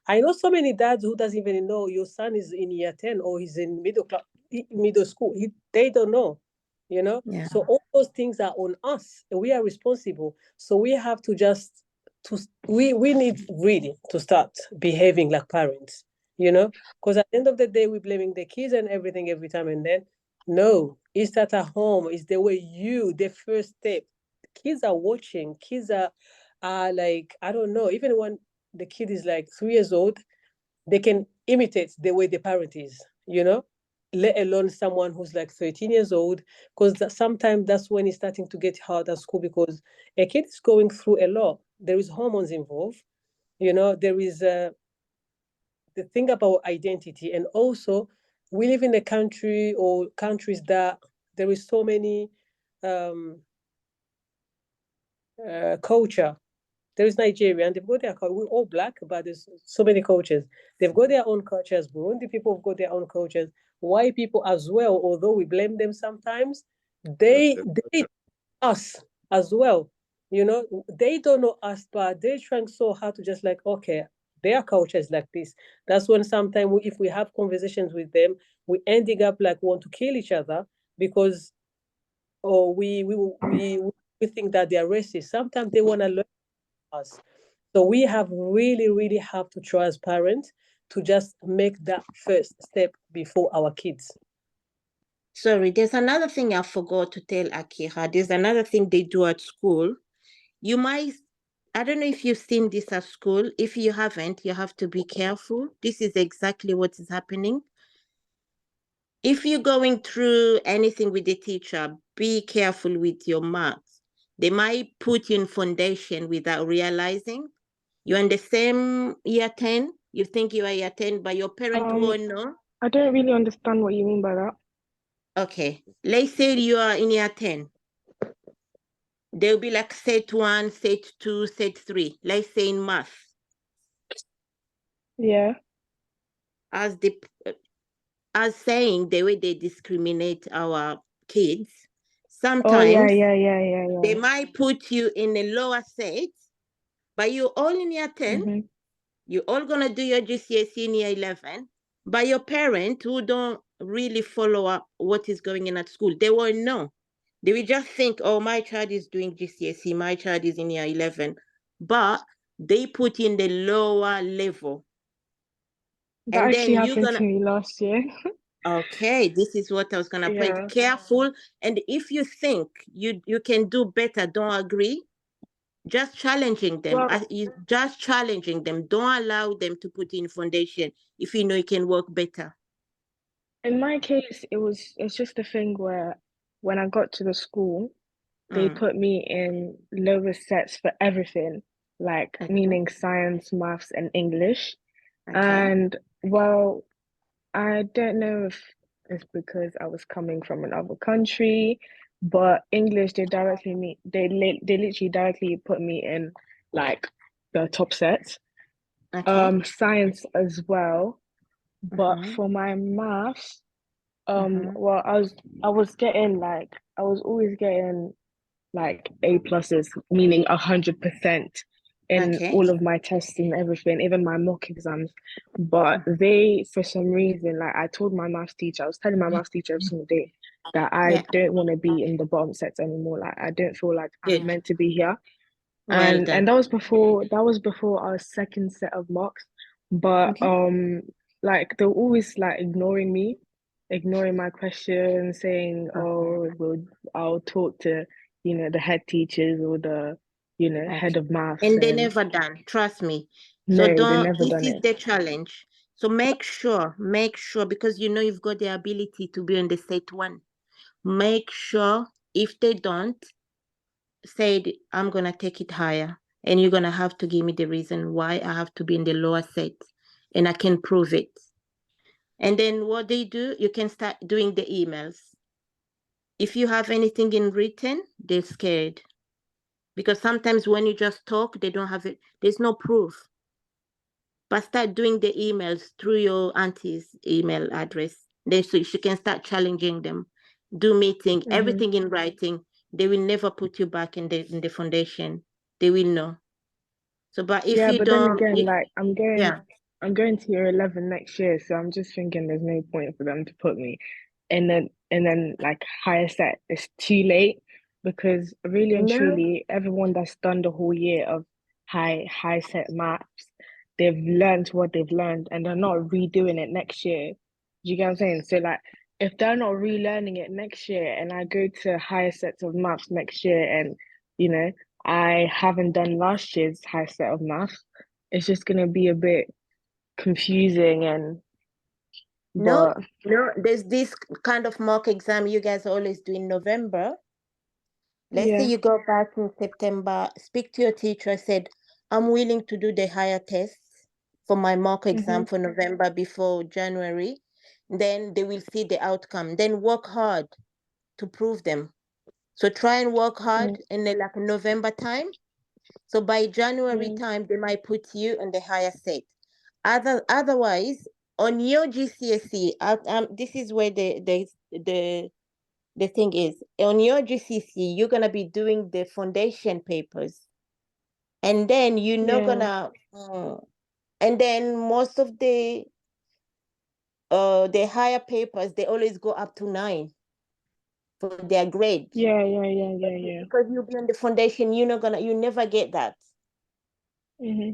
I know so many dads who doesn't even know your son is in year 10 or he's in middle school. They don't know. Yeah. So all those things are on us, and we are responsible. So we have to just to we need really to start behaving like parents. Because at the end of the day, we're blaming the kids and everything every time, and then no, it starts at home. It's the way the first step. Kids are watching. Kids are like, I don't know, even when the kid is like 3 years old, they can imitate the way the parent is. Let alone someone who's like 13 years old, because sometimes that's when it's starting to get hard at school, because a kid is going through a lot. There is hormones involved. There is the thing about identity, and also we live in a country or countries that there is so many um, culture. There is Nigeria, and they've got their culture. We're all black, but there's so many cultures. They've got their own cultures. Burundi people have got their own cultures. White people as well, although we blame them sometimes, That's they the they us as well. They don't know us, but they're trying so hard to just like, okay, their culture is like this. That's when sometimes if we have conversations with them, we ending up like want to kill each other, because or we think that they are racist. Sometimes they want to learn us. So we have really, really have to try as parents to just make that first step before our kids. Sorry, there's another thing I forgot to tell Akira. There's another thing they do at school. You might, I don't know if you've seen this at school. If you haven't, you have to be careful. This is exactly what is happening. If you're going through anything with the teacher, be careful with your marks. They might put you in foundation without realizing. You're in the same year 10, you think you are year 10, but your parent won't know. I don't really understand what you mean by that. Okay, let's say you are in year 10. They'll be like set 1, set 2, set 3. Let's say in math. Yeah. as the as saying the way they discriminate our kids. Oh yeah, Sometimes yeah, yeah, yeah, they yeah. might put you in a lower set, but you're all in year 10. Mm-hmm. You're all gonna do your GCSE in year 11. But your parent who don't really follow up what is going on at school, they won't know. They will just think, oh, my child is doing GCSE, my child is in year 11. But they put in the lower level. That And actually then you're happened to gonna, me last year. okay, this is what I was gonna point. Yeah. Careful. And if you think you can do better, don't agree, just challenging them. Well, Just challenging them. Don't allow them to put in foundation if you know it can work better. in my case, it's just a thing where when I got to the school, they Mm. put me in lower sets for everything, like Okay. meaning science, maths, and English. Okay. And well, I don't know if it's because I was coming from another country, but English, they literally directly put me in like the top sets. Okay. Science as well. But Mm-hmm. for my maths, Mm-hmm. well, I was always getting like A pluses, meaning 100% in Okay. all of my tests and everything, even my mock exams. But they, for some reason, like I told my maths teacher, I was telling my maths teacher every single day that I Yeah. don't want to be in the bottom sets anymore. Like I don't feel like I'm Good. meant to be here. Well And done. that was before our second set of mocks. But Okay. like they were always like ignoring me, ignoring my questions, saying, "Oh, well, I'll talk to, the head teachers or the, Okay. head of maths." And they And never done. Trust me. So no, they don't. never This done is it. the challenge. So make sure, because you know you've got the ability to be on the set one. Make sure if they don't, said I'm gonna take it higher, and you're gonna have to give me the reason why I have to be in the lower set, and I can prove it. And then what they do, you can start doing the emails. If you have anything in written, they're scared because sometimes when you just talk, they don't have it. There's no proof. But start doing the emails through your auntie's email address. Then so she can start challenging them. Do meeting, Hmm. everything in writing. They will never put you back in the foundation. They will know. So, but if Yeah, you but then don't, again, like yeah, I'm going to year 11 next year, so I'm just thinking there's no point for them to put me. And then like higher set, it's too late because really and no, truly, everyone that's done the whole year of high set maths, they've learned what they've learned and they're not redoing it next year. Do you get what I'm saying? So like if they're not relearning it next year and I go to higher sets of maths next year and you know I haven't done last year's high set of maths, it's just gonna be a bit confusing and no, but no. There's this kind of mock exam you guys always do in November. Let's say yeah. you go back in September, speak to your teacher, said, I'm willing to do the higher tests for my mock Mm-hmm. exam for November before January. Then they will see the outcome. Then work hard to prove them. So try and work hard in the like November time. So by January Mm-hmm. time, they might put you on the higher set. Otherwise, on your GCSE, this is where the thing is, on your GCSE, you're gonna be doing the foundation papers, and then you're not Yeah. gonna, and then most of the higher papers they always go up to 9 for their grade. Yeah, yeah, yeah, But yeah, yeah. because you'll be on the foundation, you never get that. Mm-hmm.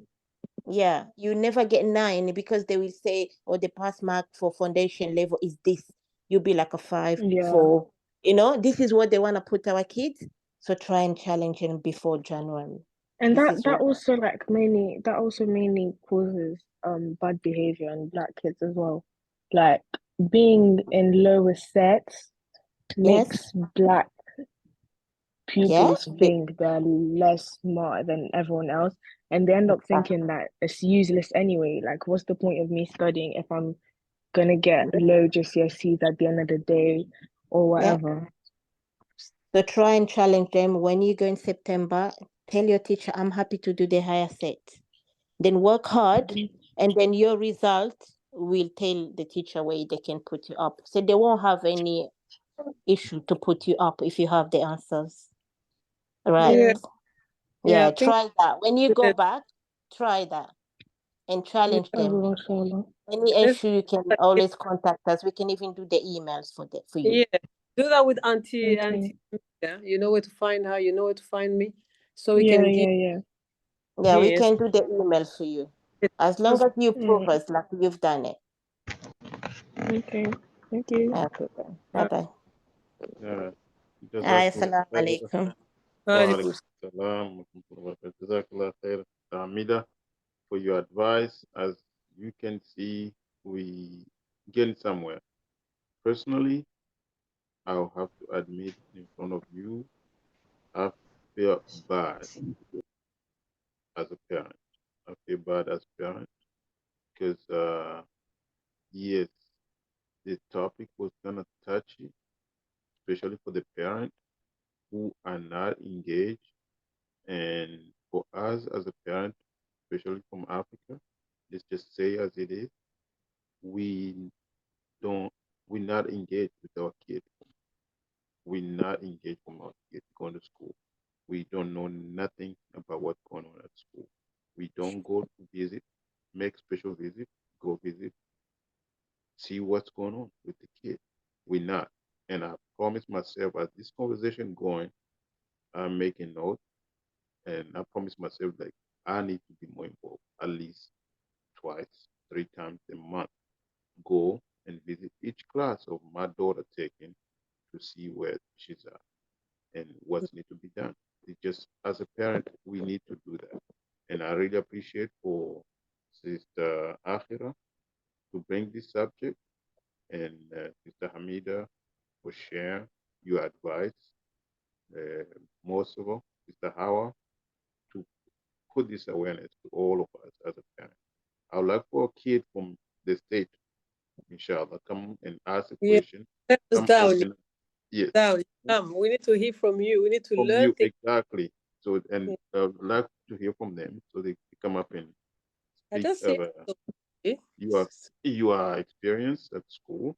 Yeah, you never get 9 because they will say, oh, the pass mark for foundation level is this. You'll be like a 5, Yeah. 4. This is what they want to put our kids. So try and challenge them before January. And This that is that what. also mainly causes bad behavior in black kids as well. Like being in lower sets Yes. makes black Yeah. pupils think they're less smart than everyone else, and they end up thinking Exactly. that it's useless anyway. Like, what's the point of me studying if I'm gonna get low GCSEs at the end of the day or Yeah. whatever? So try and challenge them when you go in September. Tell your teacher, I'm happy to do the higher set. Then work hard and then your result will tell the teacher where they can put you up. So they won't have any issue to put you up if you have the answers. Right. Yeah, Yeah, I think try that. When you go that- back, try that and challenge I them. will, inshallah. Any let's issue, you can always contact us. We can even do the emails for you. yeah, do that with Auntie Okay. Yeah, you know where to find her, you know where to find me. So we Yeah, can give yeah. Yeah, we yes. can do the email for you. As long as you prove us like you've done it. Okay. Thank you. Okay, bye-bye. Jazakallah Assalamu khair. alaikum. Wa alaikum salam wa rahmatullahi wa barakatuh. Jazakallah khair, Hamida, for your advice. As you can see, we get somewhere. Personally, I'll have to admit in front of you, I feel bad as a parent. I feel bad as a parent because, yes, the topic was kind of touchy, especially for the parent who are not engaged. And for us as a parent, especially from Africa, let's just say as it is, we don't, we're not engaged with our kids. We're not engaged from our kids going to school. We don't know nothing about what's going on at school. We don't go to visit, make special visit, go visit, see what's going on with the kid. We're not. And I promise myself as this conversation going, I'm making notes, and I promise myself like I need to be more involved at least twice, 3 times a month. Go and visit each class of my daughter taking to see where she's at and what's need to be done. It just as a parent, we need to do that. And I really appreciate for Sister Akhira to bring this subject and Sister Hamida for sharing your advice. Most of all, Sister Hawa to put this awareness to all of us as a parent. I would like for a kid from the state, inshallah, come and ask a Yeah, question. let us Come down, open, yes, down. We need to hear from you. We need to from learn you things. exactly. So, and Yeah. I would like to hear from them so they come up and I speak just of say okay. your experience at school.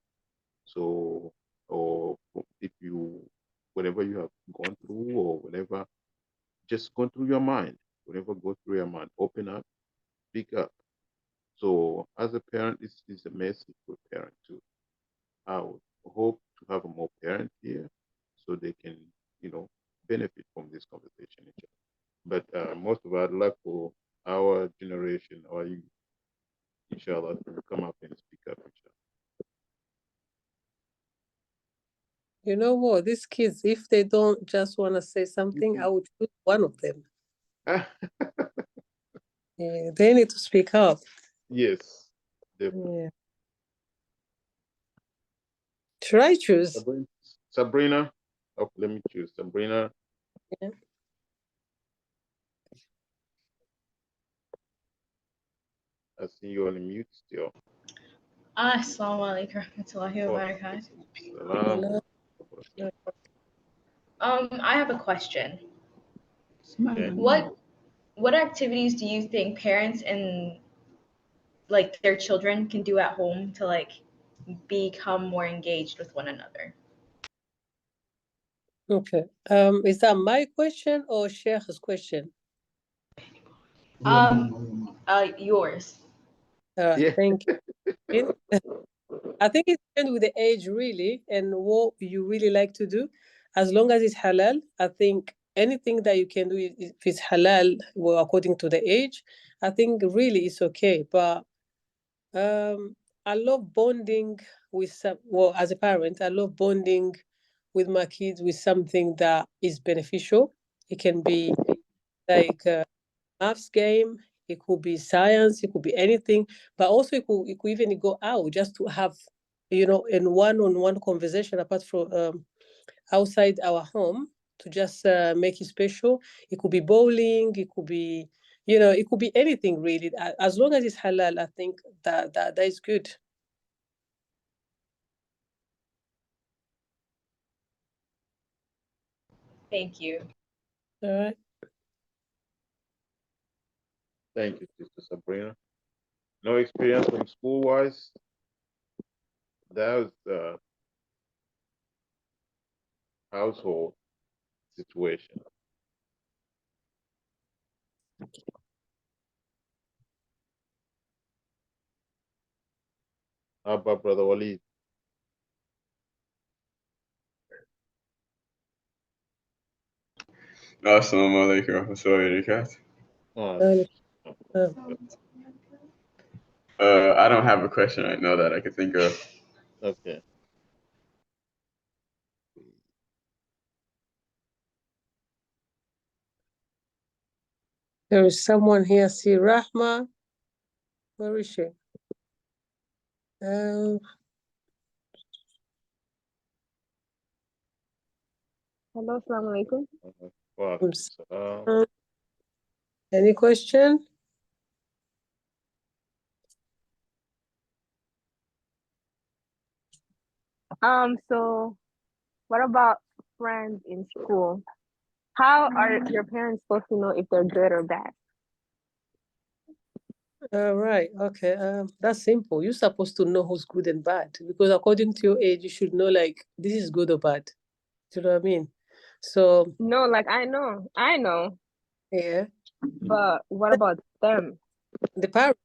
So, or if you, whatever you have gone through or whatever, just go through your mind. Whatever goes through your mind, open up, speak up. So, as a parent, this is a message for parent too. I would hope to have more parents here so they can, benefit from this conversation. But most of our luck for our generation or you, inshallah, to come up and speak up, You know what? These kids, if they don't just want to say something, I inshallah. would choose one of them. They need to speak up. Yes, definitely. Yeah. Should I choose? Sabrina, oh, let me choose. Sabrina, Yeah. I see you on mute still. Assalamu alaikum warahmatullahi Oh, wabarakatuh. salam. I have a question. Okay. What activities do you think parents and like their children can do at home to like become more engaged with one another? Okay. Is that my question or Sheikh's question? Yours. Yeah. Thank you. I think it depends with the age really and what you really like to do. As long as it's halal, I think anything that you can do if it's halal, well, according to the age, I think really it's okay. But I love bonding with some. Well, as a parent, I love bonding with my kids with something that is beneficial. It can be like maths game. It could be science. It could be anything. But also, it could even go out just to have, in one-on-one conversation apart from outside our home to just make it special. It could be bowling. It could be, it could be anything really. As long as it's halal, I think that is good. Thank you. All right. Thank you, Sister Sabrina. No experience from school wise. That was the household situation. How about Brother Walid? Assalamu alaikum warahmatullahi wabarakatuh. Oh, I don't have a question right now that I can think of. okay. There is someone here, see Rahma. Where is she? Hello, assalamu alaikum. Any question? So what about friends in school? How are your parents supposed to know if they're good or bad? Right. Okay. That's simple. You're supposed to know who's good and bad because according to your age, you should know like this is good or bad. Do you know what I mean? So No, like I know. yeah, But what about them? the parents,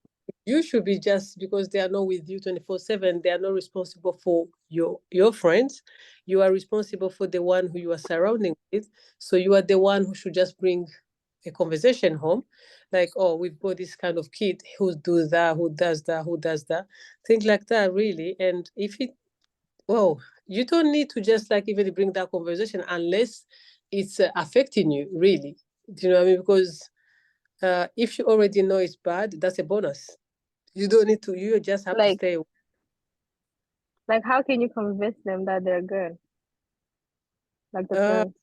you should be just because they are not with you 24/7. They are not responsible for your friends. You are responsible for the one who you are surrounding with. So you are the one who should just bring a conversation home, like, oh, we've got this kind of kid who does that, who does that, who does that, things like that, really. And if it, well, you don't need to just like even bring that conversation unless it's affecting you, really. Do you know what I mean? Because if you already know it's bad, that's a bonus. You don't need to. You just have to Like stay. how can you convince them that they're good? Like the Uh, friends.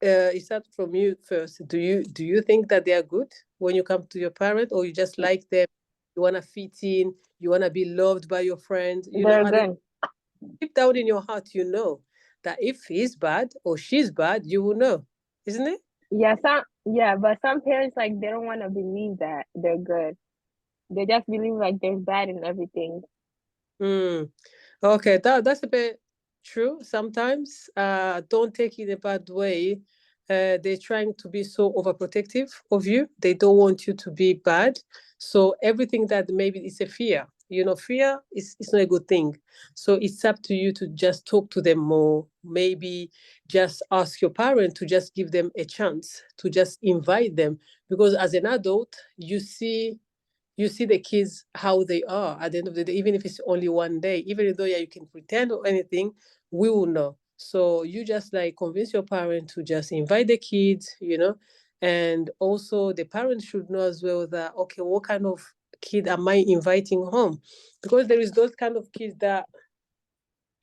it starts from you first. Do you think that they are good when you come to your parent, or you just like them? You wanna fit in. You wanna be loved by your friends. They're And then good. deep down in your heart, you know that if he's bad or she's bad, you will know, isn't it? But some parents like they don't want to believe that they're good. They just believe like they're bad in everything. Hmm. Okay, that's a bit true. Sometimes, don't take it a bad way. They're trying to be so overprotective of you. They don't want you to be bad. So everything that maybe is a fear, fear is not a good thing. So it's up to you to just talk to them more. Maybe just ask your parent to just give them a chance, to just invite them. Because as an adult, you see the kids how they are at the end of the day, even if it's only one day, even though yeah, you can pretend or anything, we will know. So you just like convince your parent to just invite the kids, and also the parents should know as well that okay, what kind of kid am I inviting home? Because there is those kind of kids that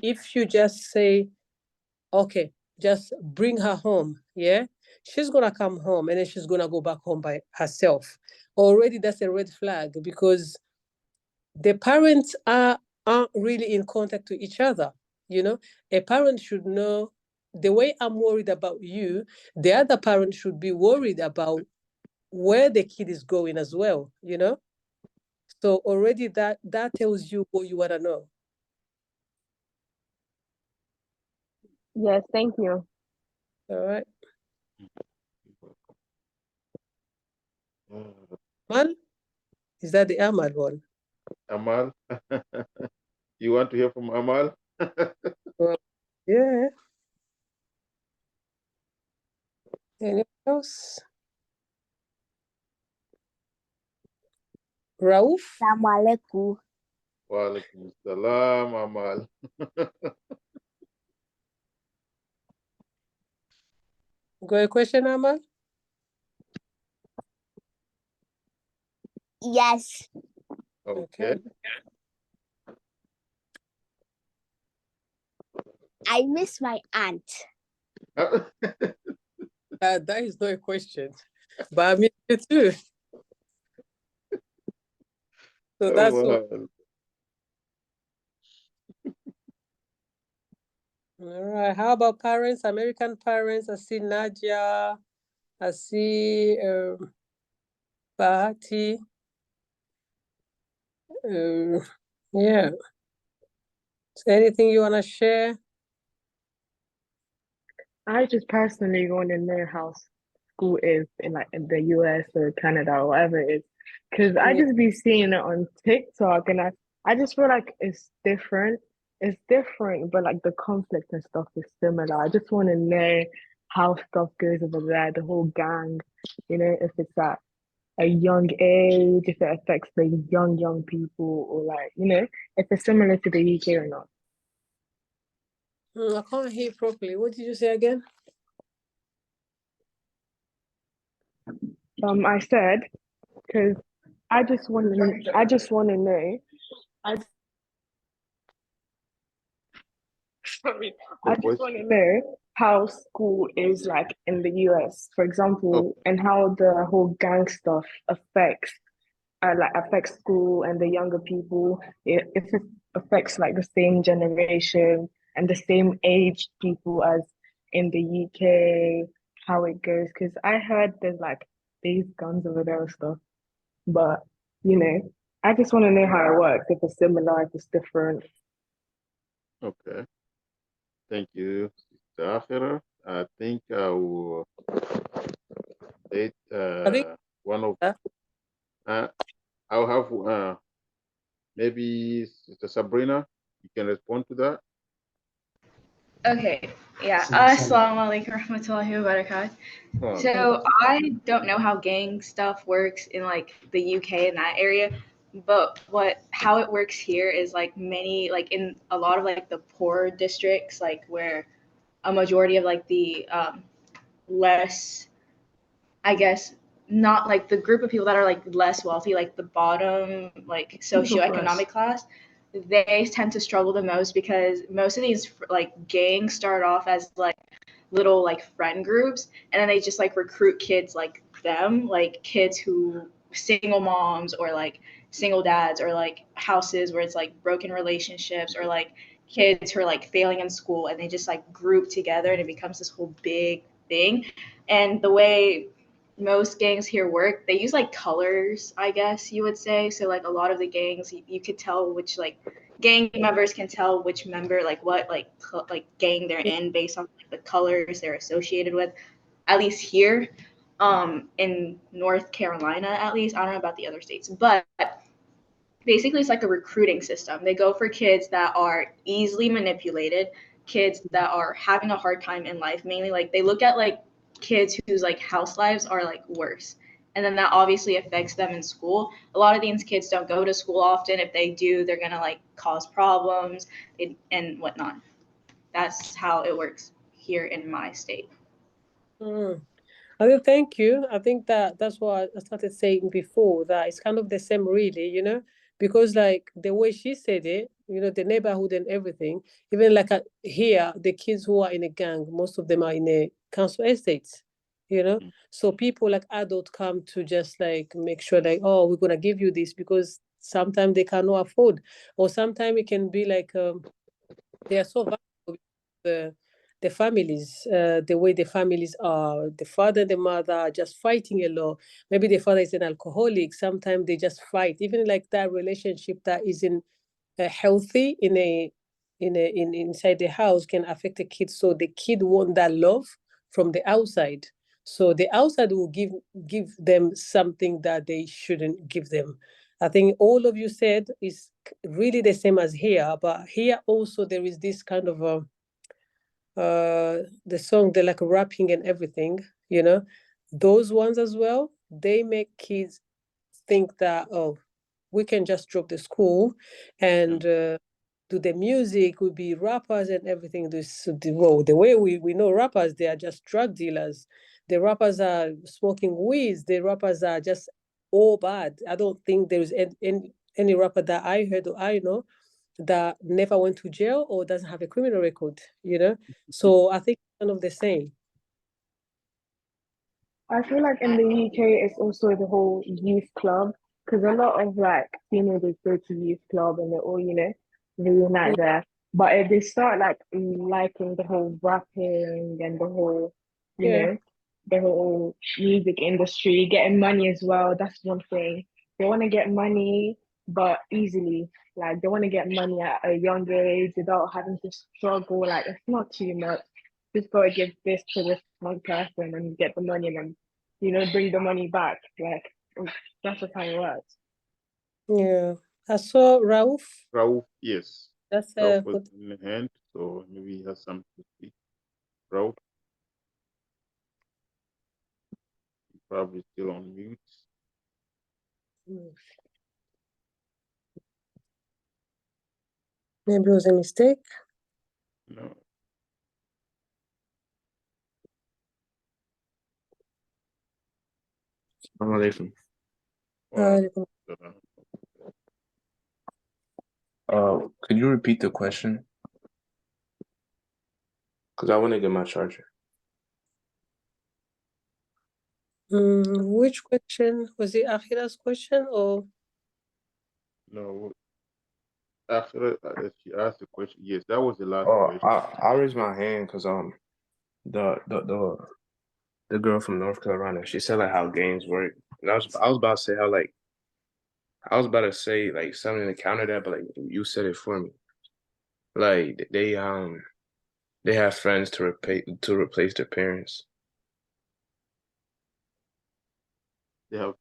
if you just say okay, just bring her home, yeah, she's gonna come home and then she's gonna go back home by herself. Already that's a red flag because the parents aren't really in contact with each other. A parent should know the way I'm worried about you, the other parent should be worried about where the kid is going as well. So already that tells you what you want to know. Yes, thank you. All right. Amal, is that the Amal one? Amal, you want to hear from Amal? Well, yeah. Anyone else? Rauf? Assalamualaikum. Walaikum salam, Amal. Got a question, Amal? Yes. Okay. I miss my aunt. That is not a question, but I miss you too. So that's what. Amal. All right. How about parents? American parents? I see Nadia. I see Bahati. Yeah. Is there anything you want to share? I just personally want to know how school is in like in the US or Canada or whatever it is, because I Yeah. just be seeing it on TikTok and I just feel like it's different. It's different, but like the conflict and stuff is similar. I just want to know how stuff goes over there, the whole gang, if it's at a young age, if it affects the young people, or like, if it's similar to the UK or not. I can't hear properly. What did you say again? I said, because I just want to know. I sorry, The I just want to question. know how school is like in the US, for example, Okay. and how the whole gang stuff affects school and the younger people. If it affects like the same generation and the same age people as in the UK, how it goes. Because I heard there's like these guns over there and stuff. But, you know, I just want to know how it works, if it's similar, if it's different. Okay. Thank you, Sister Akhira. I think I will date I think one of uh, I'll have maybe Sister Sabrina. You can respond to that. Okay, yeah. Assalamu alaikum warahmatullahi wabarakatuh. So I don't know how gang stuff works in like the UK and that area, but how it works here is like in a lot of like the poorer districts, like where a majority of like the less, I guess, not like the group of people that are like less wealthy, like the bottom like middle class. socioeconomic class, they tend to struggle the most because most of these like gangs start off as like little like friend groups, and then they just like recruit kids like them, like kids who single moms or like single dads, or like houses where it's like broken relationships, or like kids who are like failing in school, and they just like group together and it becomes this whole big thing. And the way most gangs here work, they use like colors, I guess you would say. So like a lot of the gangs, you could tell which like gang members can tell which member like what like gang they're in based on like, the colors they're associated with. At least here, in North Carolina, at least I don't know about the other states, but basically it's like a recruiting system. They go for kids that are easily manipulated, kids that are having a hard time in life. Mainly like they look at like kids whose like house lives are like worse. And then that obviously affects them in school. A lot of these kids don't go to school often. If they do, they're gonna like cause problems and whatnot. That's how it works here in my state. Mm. I will thank you. I think that's what I started saying before, that it's kind of the same, really, because like the way she said it, the neighborhood and everything, even like here, the kids who are in a gang, most of them are in a council estates, Mm. so people like adults come to just like make sure like, oh, we're gonna give you this because sometimes they cannot afford, or sometimes it can be like they are so valuable. The families, the way the families are, the father and the mother are just fighting a lot. Maybe the father is an alcoholic. Sometimes they just fight. Even like that relationship that isn't healthy inside the house can affect the kid. So the kid want that love from the outside. So the outside will give them something that they shouldn't give them. I think all of you said is really the same as here, but here also there is this kind of the song, they like rapping and everything, those ones as well, they make kids think that, oh, we can just drop the school Mm. and do the music, we be rappers and everything. The way we know rappers, they are just drug dealers. The rappers are smoking weeds. The rappers are just all bad. I don't think there is any rapper that I heard or I know that never went to jail or doesn't have a criminal record. So I think it's kind of the same. I feel like in the UK, it's also the whole youth club, because a lot of like teenagers go to youth club and they're all, reunite there. But if they start like liking the whole rapping and the whole, you Yeah. know, the whole music industry, getting money as well, that's one thing. They want to get money, but easily. Like they want to get money at a younger age without having to struggle. Like it's not too much. Just gotta give this to this one person and get the money and then, bring the money back. Like that's just how it works. Yeah. I saw Rauf. Rauf, yes. That's Rauf was in the hand, so maybe he has something to speak. Rauf, probably still on mute. Maybe it was a mistake. No. Assalamu alaikum. Alaikum. Could you repeat the question? Because I want to get my charger. Which question? Was it Akhira's question or? No. After she asked the question, yes, that was the last Oh, question. I raised my hand because the girl from North Carolina, she said like how games work. And I was about to say how like I was about to say like something to counter that, but like you said it for me. Like they have friends to replace their parents. They have,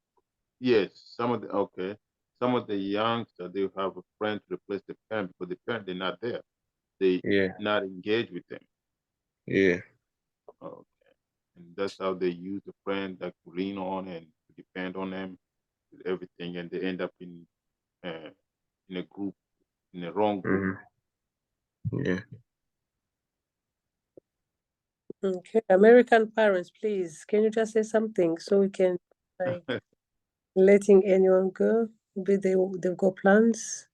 yes, some of the youngsters, they have a friend to replace the parent because the parent, they're not there. They not engaged with them. Yeah. Okay. And that's how they use a friend that to lean on and to depend on them with everything, and they end up in a group, in a wrong group. Yeah. Okay, American parents, please, can you just say something so we can like letting anyone go? Maybe they've got plans.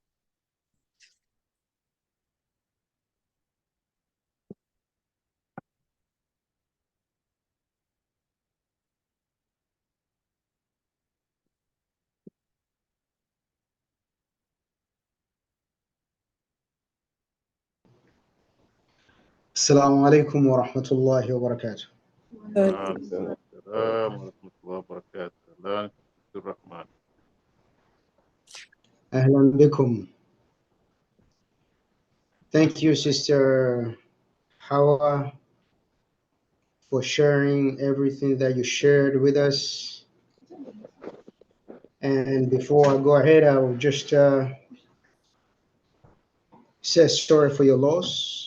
السلام عليكم ورحمة الله وبركاته. السلام ورحمة الله وبركاته. الرحمن. أهلا بكم. Thank you, Sister Hawa, for sharing everything that you shared with us. And before I go ahead, I will just say sorry for your loss.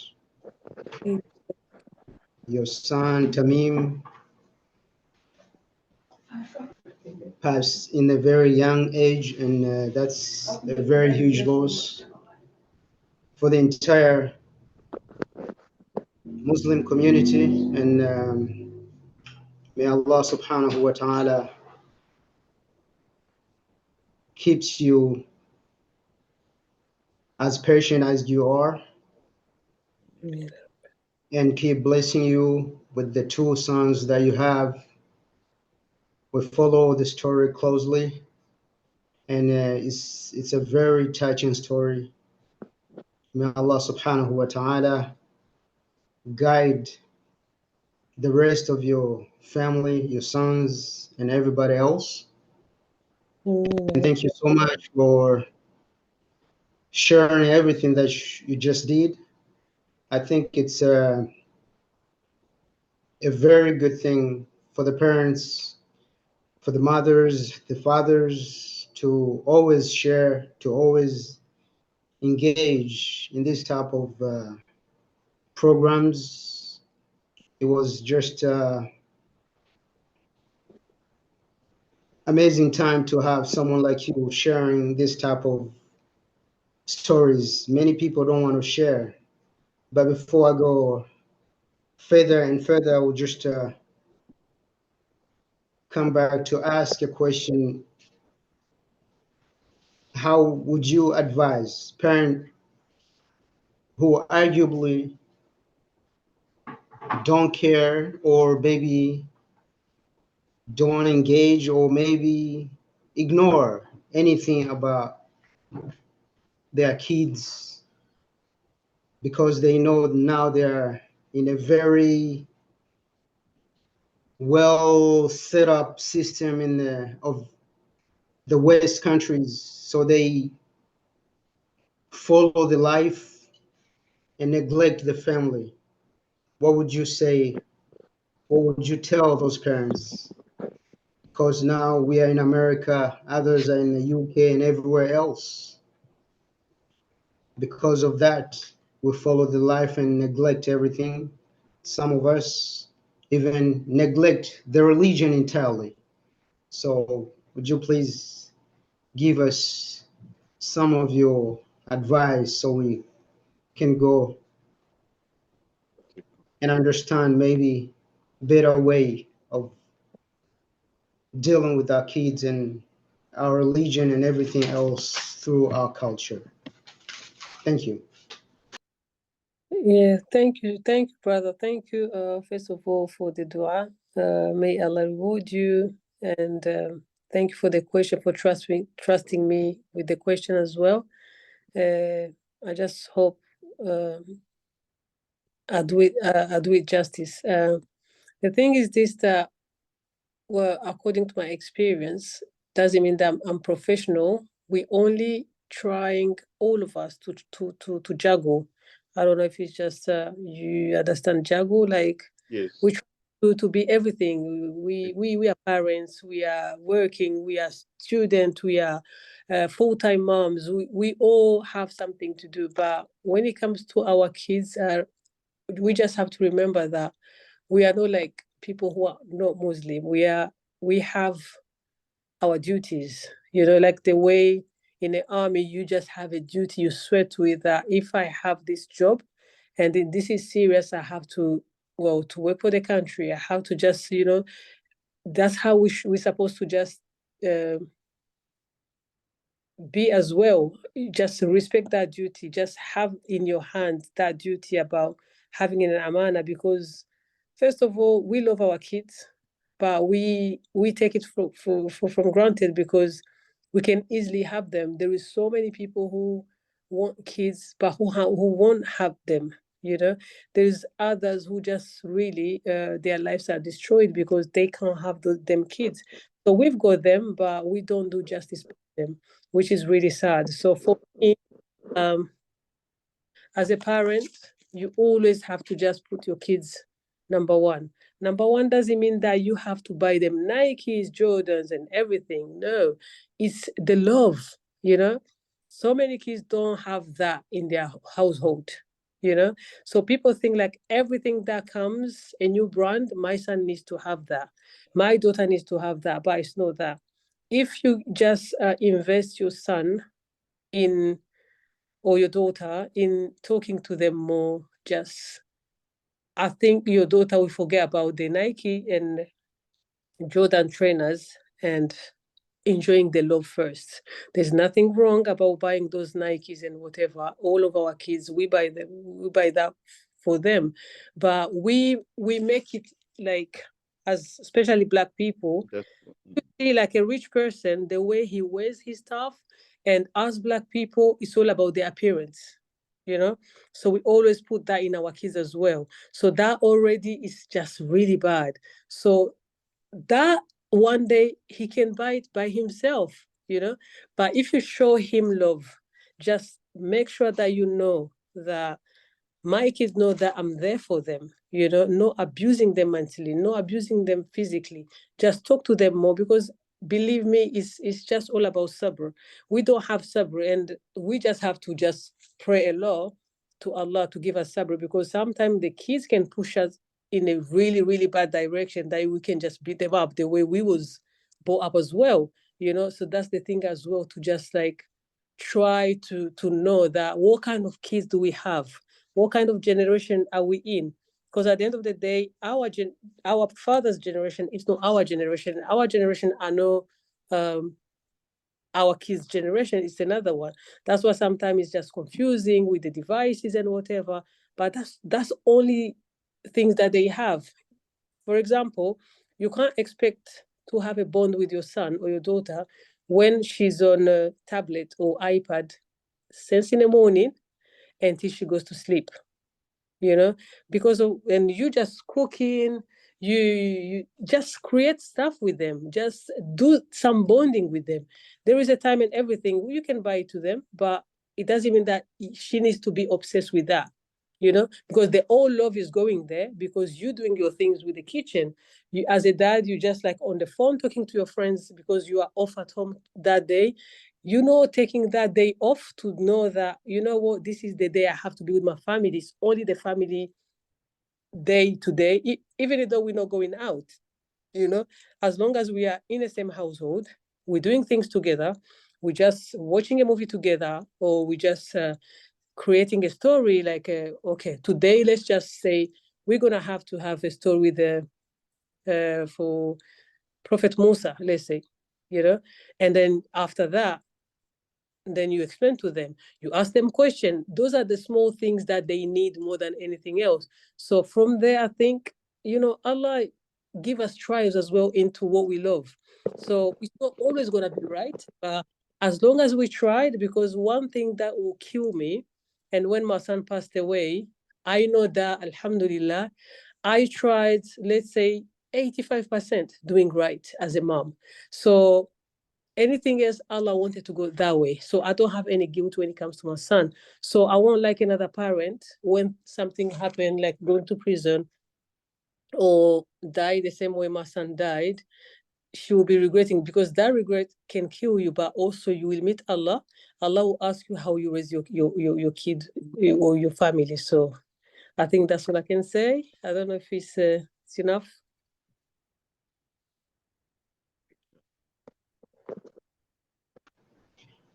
Your son, Tamim, passed in a very young age, and that's a very huge loss for the entire Muslim community. And may Allah subhanahu wa ta'ala keeps you as patient as you are, and keep blessing you with the two sons that you have. We follow the story closely, and it's a very touching story. May Allah subhanahu wa ta'ala guide the rest of your family, your sons, and everybody else. And thank you so much for sharing everything that you just did. I think it's a very good thing for the parents, for the mothers, the fathers, to always share, to always engage in this type of programs. It was just amazing time to have someone like you sharing this type of stories. Many people don't want to share. But before I go further and further, I will just come back to ask a question. How would you advise parents who arguably don't care, or maybe don't engage, or maybe ignore anything about their kids because they know now they're in a very well set up system of the West countries, so they follow the life and neglect the family. What would you say? What would you tell those parents? Because now we are in America, others are in the UK and everywhere else. Because of that, we follow the life and neglect everything. Some of us even neglect the religion entirely. So, would you please give us some of your advice so we can go and understand maybe better way of dealing with our kids and our religion and everything else through our culture? Thank you. Yeah, thank you, brother. Thank you, first of all, for the dua. May Allah reward you, and thank you for the question, for trusting me with the question as well. I just hope I do it justice. The thing is this, that, well, according to my experience, doesn't mean that I'm professional. We only trying, all of us, to juggle. I don't know if it's just you understand juggle, like Yes. we try to be everything. We are parents, we are working, we are students, we are full-time moms. We all have something to do. But when it comes to our kids, we just have to remember that we are not like people who are not Muslim. We have our duties, like the way in the army you just have a duty, you swear to it that if I have this job and then this is serious, I have to, well, to work for the country. I have to just, that's how we're supposed to just be as well. Just respect that duty, just have in your hand that duty about having an amana, because first of all, we love our kids, but we take it from granted because we can easily have them. There is so many people who want kids but who won't have them. There's others who just really their lives are destroyed because they can't have them kids. So we've got them, but we don't do justice for them, which is really sad. So for me, um, as a parent, you always have to just put your kids number one. Number one doesn't mean that you have to buy them Nikes, Jordans, and everything. No, it's the love, So many kids don't have that in their household, So people think like everything that comes, a new brand, my son needs to have that. My daughter needs to have that, but it's not that. If you just invest your son in, or your daughter in talking to them more, just, I think your daughter will forget about the Nike and Jordan trainers and enjoying the love first. There's nothing wrong about buying those Nikes and whatever. All of our kids, we buy them, we buy that for them. But we make it like, as especially Black people, That's see like a rich person, the way he wears his stuff, and us Black people, it's all about the appearance, So we always put that in our kids as well. So that already is just really bad. So that one day he can buy it by himself, But if you show him love, just make sure that that my kids know that I'm there for them, not abusing them mentally, not abusing them physically. Just talk to them more, because believe me, it's just all about sabr. We don't have sabr, and we just have to just pray a lot to Allah to give us sabr, because sometimes the kids can push us in a really, really bad direction that we can just beat them up the way we was brought up as well, So that's the thing as well, to just like try to know that what kind of kids do we have, what kind of generation are we in? Because at the end of the day, our father's generation is not our generation. Our generation are no our kids' generation is another one. That's why sometimes it's just confusing with the devices and whatever. But that's only things that they have. For example, you can't expect to have a bond with your son or your daughter when she's on a tablet or iPad since in the morning until she goes to sleep, because of, and you just cooking, you just create stuff with them, just do some bonding with them. There is a time and everything you can buy it to them, but it doesn't mean that she needs to be obsessed with that, because the all love is going there because you're doing your things with the kitchen. You, as a dad, you just like on the phone talking to your friends because you are off at home that day. Taking that day off to know that, what, this is the day I have to be with my family. It's only the family day to day, even though we're not going out, as long as we are in the same household, we're doing things together, we're just watching a movie together, or we just creating a story like, okay, today, let's just say we're going to have a story for Prophet Musa, let's say, and then after that, then you explain to them, you ask them questions. Those are the small things that they need more than anything else. So from there, I think, Allah give us trials as well into what we love. So it's not always going to be right, but as long as we tried, because one thing that will kill me, and when my son passed away, I know that, alhamdulillah, I tried, let's say, 85% doing right as a mom. So anything else, Allah wanted to go that way. So I don't have any guilt when it comes to my son. So I won't like another parent when something happened, like going to prison or die the same way my son died. She will be regretting, because that regret can kill you, but also you will meet Allah. Allah will ask you how you raise your kid or your family. So I think that's what I can say. I don't know if it's enough.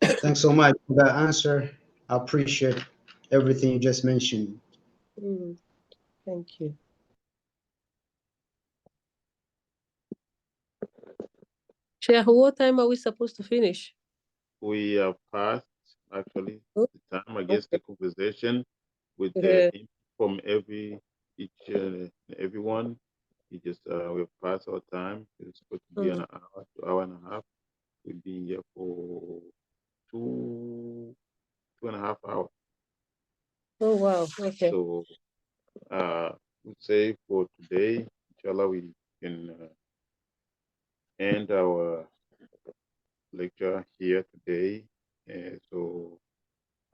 Thanks so much for that answer. I appreciate everything you just mentioned. Thank you. Sheikh, what time are we supposed to finish? We have passed actually Oh, the time against the conversation with the yeah. input from everyone. We just we've passed our time. It's supposed to be an hour to hour and a half. We've been here for two and a half hours. Oh, wow. Okay. So we'd say for today, inshallah, we can end our lecture here today. So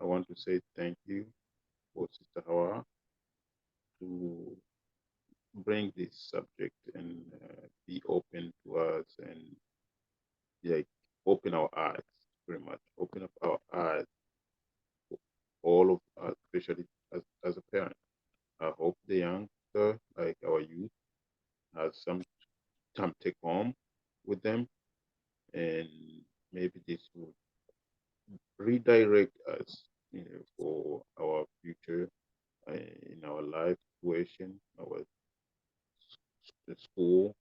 I want to say thank you for Sister Hawa to bring this subject and be open to us and like open our eyes, pretty much open up our eyes, all of us, especially as a parent. I hope the youngster, like our youth, has some time take home with them, and maybe this would redirect us, for our future in our life situation, our school,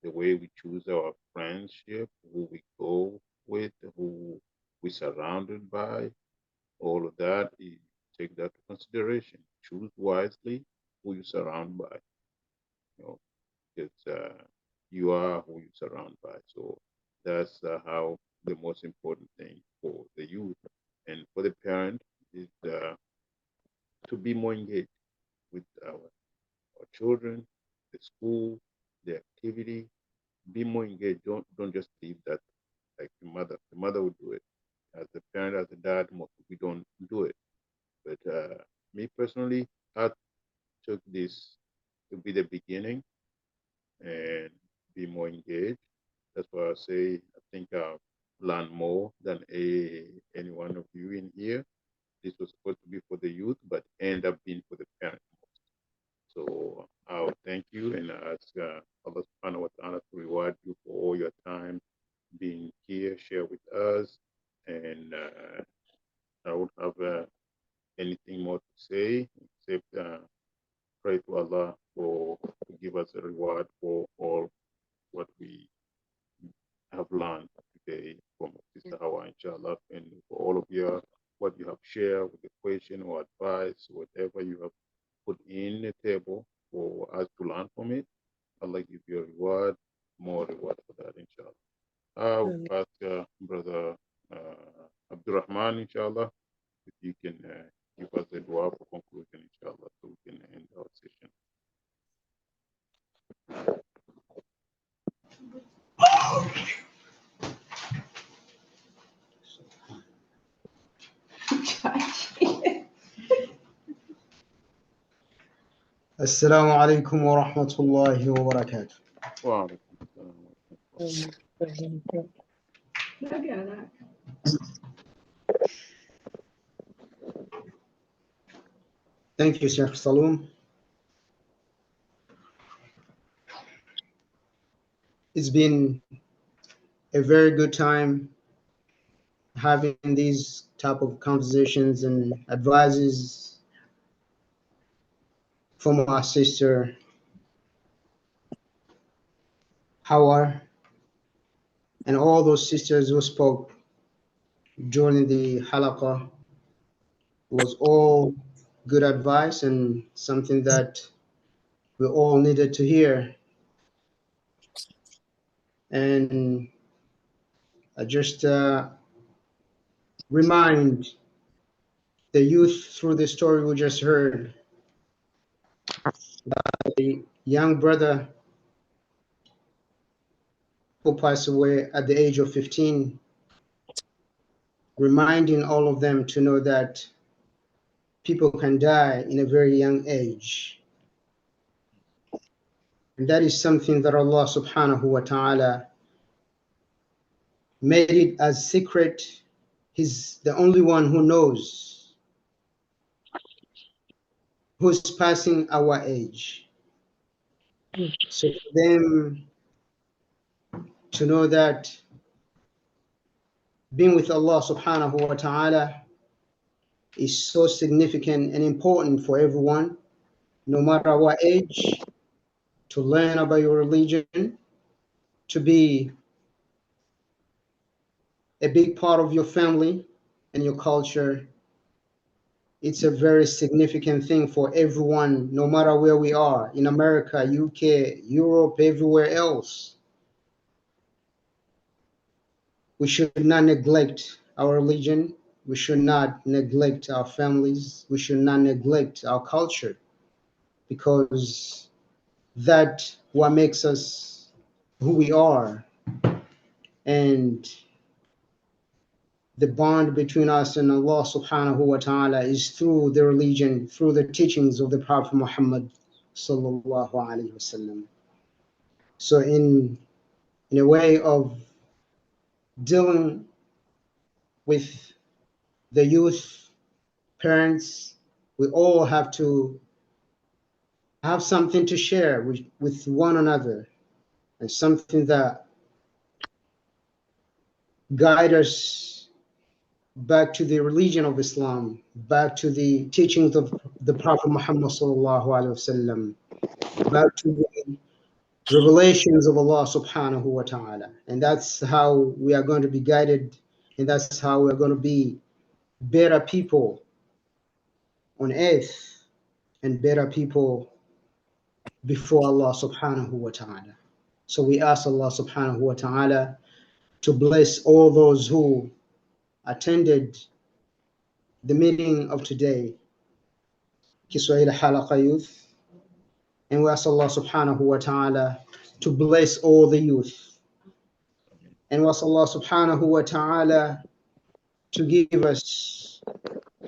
the way we choose our friendship, who we go with, who we surrounded by, all of that. You take that to consideration. Choose wisely who you surround by. Because you are who you surround by. So that's how the most important thing for the youth and for the parent is to be more engaged with our children, the school, the activity. Be more engaged. Don't just leave that like the mother. The mother will do it. As a parent, as a dad, we don't do it. But me personally, I took this to be the beginning and be more engaged. That's why I say I think I've learned more than any one of you in here. This was supposed to be for the youth, but end up being for the parents. So I'll thank you and ask Allah subhanahu wa ta'ala to reward you for all your time being here, share with us. And I don't have anything more to say except pray to Allah to give us a reward for all what we have learned today from Sister Hawa, inshallah, and for all of you, what you have shared with the question or advice, whatever you have put in the table for us to learn from it. Allah give you a reward, more reward for that, inshallah. I'll ask Brother Abdurrahman, inshallah, if you can give us a dua for conclusion, inshallah, so we can end our session. Assalamu alaikum wa rahmatullahi wa barakatuh. وعليكم السلام ورحمة الله. Thank you, Sheikh Saloom. It's been a very good time having these type of conversations and advices from our sister Hawa and all those sisters who spoke during the halaqah. It was all good advice and something that we all needed to hear. And I just remind the youth through the story we just heard, the young brother who passed away at the age of 15, reminding all of them to know that people can die in a very young age. And that is something that Allah subhanahu wa ta'ala made it as secret. He's the only one who knows who's passing our age. So for them to know that being with Allah subhanahu wa ta'ala is so significant and important for everyone, no matter what age, to learn about your religion, to be a big part of your family and your culture. It's a very significant thing for everyone, no matter where we are, in America, UK, Europe, everywhere else. We should not neglect our religion. We should not neglect our families. We should not neglect our culture, because that what makes us who we are. And the bond between us and Allah subhanahu wa ta'ala is through the religion, through the teachings of the Prophet Muhammad sallallahu alaihi wasallam. So in a way of dealing with the youth, parents, we all have to have something to share with one another, and something that guide us back to the religion of Islam, back to the teachings of the Prophet Muhammad sallallahu alaihi wasallam, back to the revelations of Allah subhanahu wa ta'ala. And that's how we are going to be guided, and that's how we're going to be better people on earth and better people before Allah subhanahu wa ta'ala. So we ask Allah subhanahu wa ta'ala to bless all those who attended the meeting of today, Kiswahili Halaqah youth. And we ask Allah subhanahu wa ta'ala to bless all the youth. And we ask Allah subhanahu wa ta'ala to give us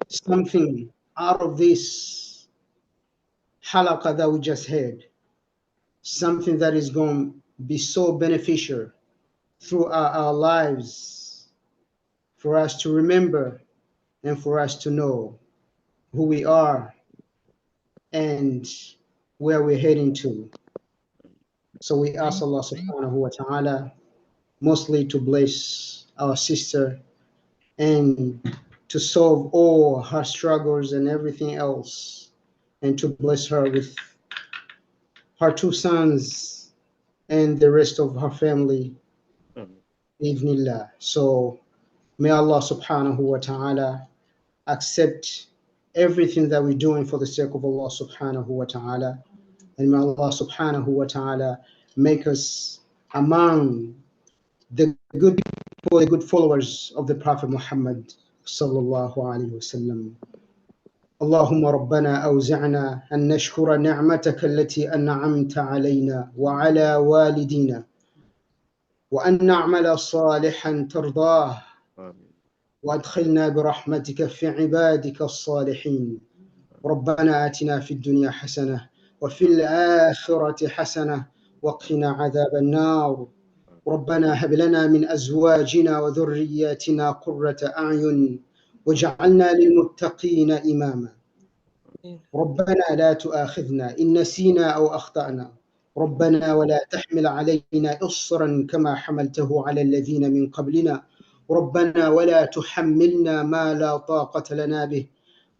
something out of this halaqah that we just had, something that is going to be so beneficial through our lives, for us to remember and for us to know who we are and where we're heading to. So we ask Allah subhanahu wa ta'ala mostly to bless our sister and to solve all her struggles and everything else, and to bless her with her two sons and the rest of her family, Ibnillah. So may Allah subhanahu wa ta'ala accept everything that we're doing for the sake of Allah subhanahu wa ta'ala, and may Allah subhanahu wa ta'ala make us among the good people, the good followers of the Prophet Muhammad sallallahu alaihi wasallam. اللهم ربنا أوزعنا أن نشكر نعمتك التي أنعمت علينا وعلى والدينا، وأن نعمل صالحا ترضاه، وأدخلنا برحمتك في عبادك الصالحين. ربنا آتنا في الدنيا حسنة وفي الآخرة حسنة وقنا عذاب النار. ربنا هب لنا من أزواجنا وذرياتنا قرة أعين واجعلنا للمتقين إماما. ربنا لا تؤاخذنا إن نسينا أو أخطأنا، ربنا ولا تحمل علينا إصرا كما حملته على الذين من قبلنا، ربنا ولا تحملنا ما لا طاقة لنا به،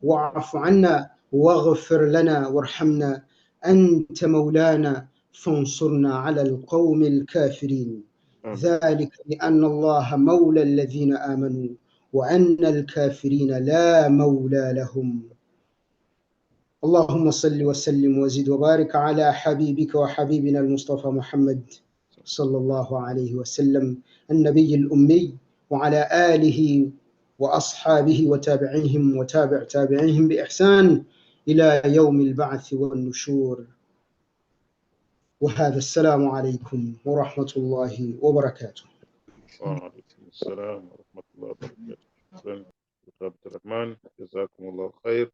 واعف عنا واغفر لنا وارحمنا، أنت مولانا فانصرنا على القوم الكافرين. ذلك بأن الله مولى الذين آمنوا وأن الكافرين لا مولى لهم. اللهم صل وسلم وزد وبارك على حبيبك وحبيبنا المصطفى محمد صلى الله عليه وسلم النبي الأمي، وعلى آله وأصحابه وتابعيهم وتابع تابعيهم بإحسان إلى يوم البعث والنشور. وهذا السلام عليكم ورحمة الله وبركاته. وعليكم السلام ورحمة الله وبركاته. شكرا دكتور عبد الرحمن. جزاكم الله خير.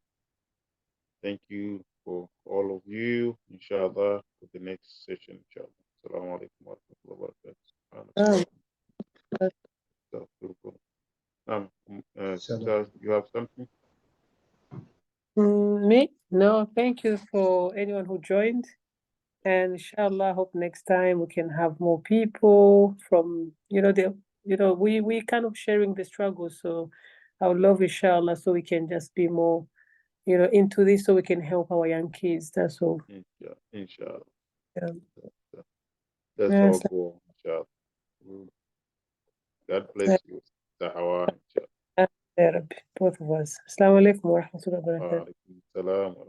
Thank you for all of you. Inshallah, for the next session. Inshallah. Assalamu alaikum wa rahmatullahi wa barakatuh. Sister, you have something? Me? No, thank you for anyone who joined. And inshallah, I hope next time we can have more people from, we kind of sharing the struggle. So I would love, inshallah, so we can just be more, into this so we can help our young kids. That's all. Inshallah. Yeah. That's Yes. our goal, inshallah. God bless you. Da'wah, inshallah. Ya Rabbi, both of us. Assalamu alaikum wa rahmatullahi wa barakatuh. Wa alaikum salam wa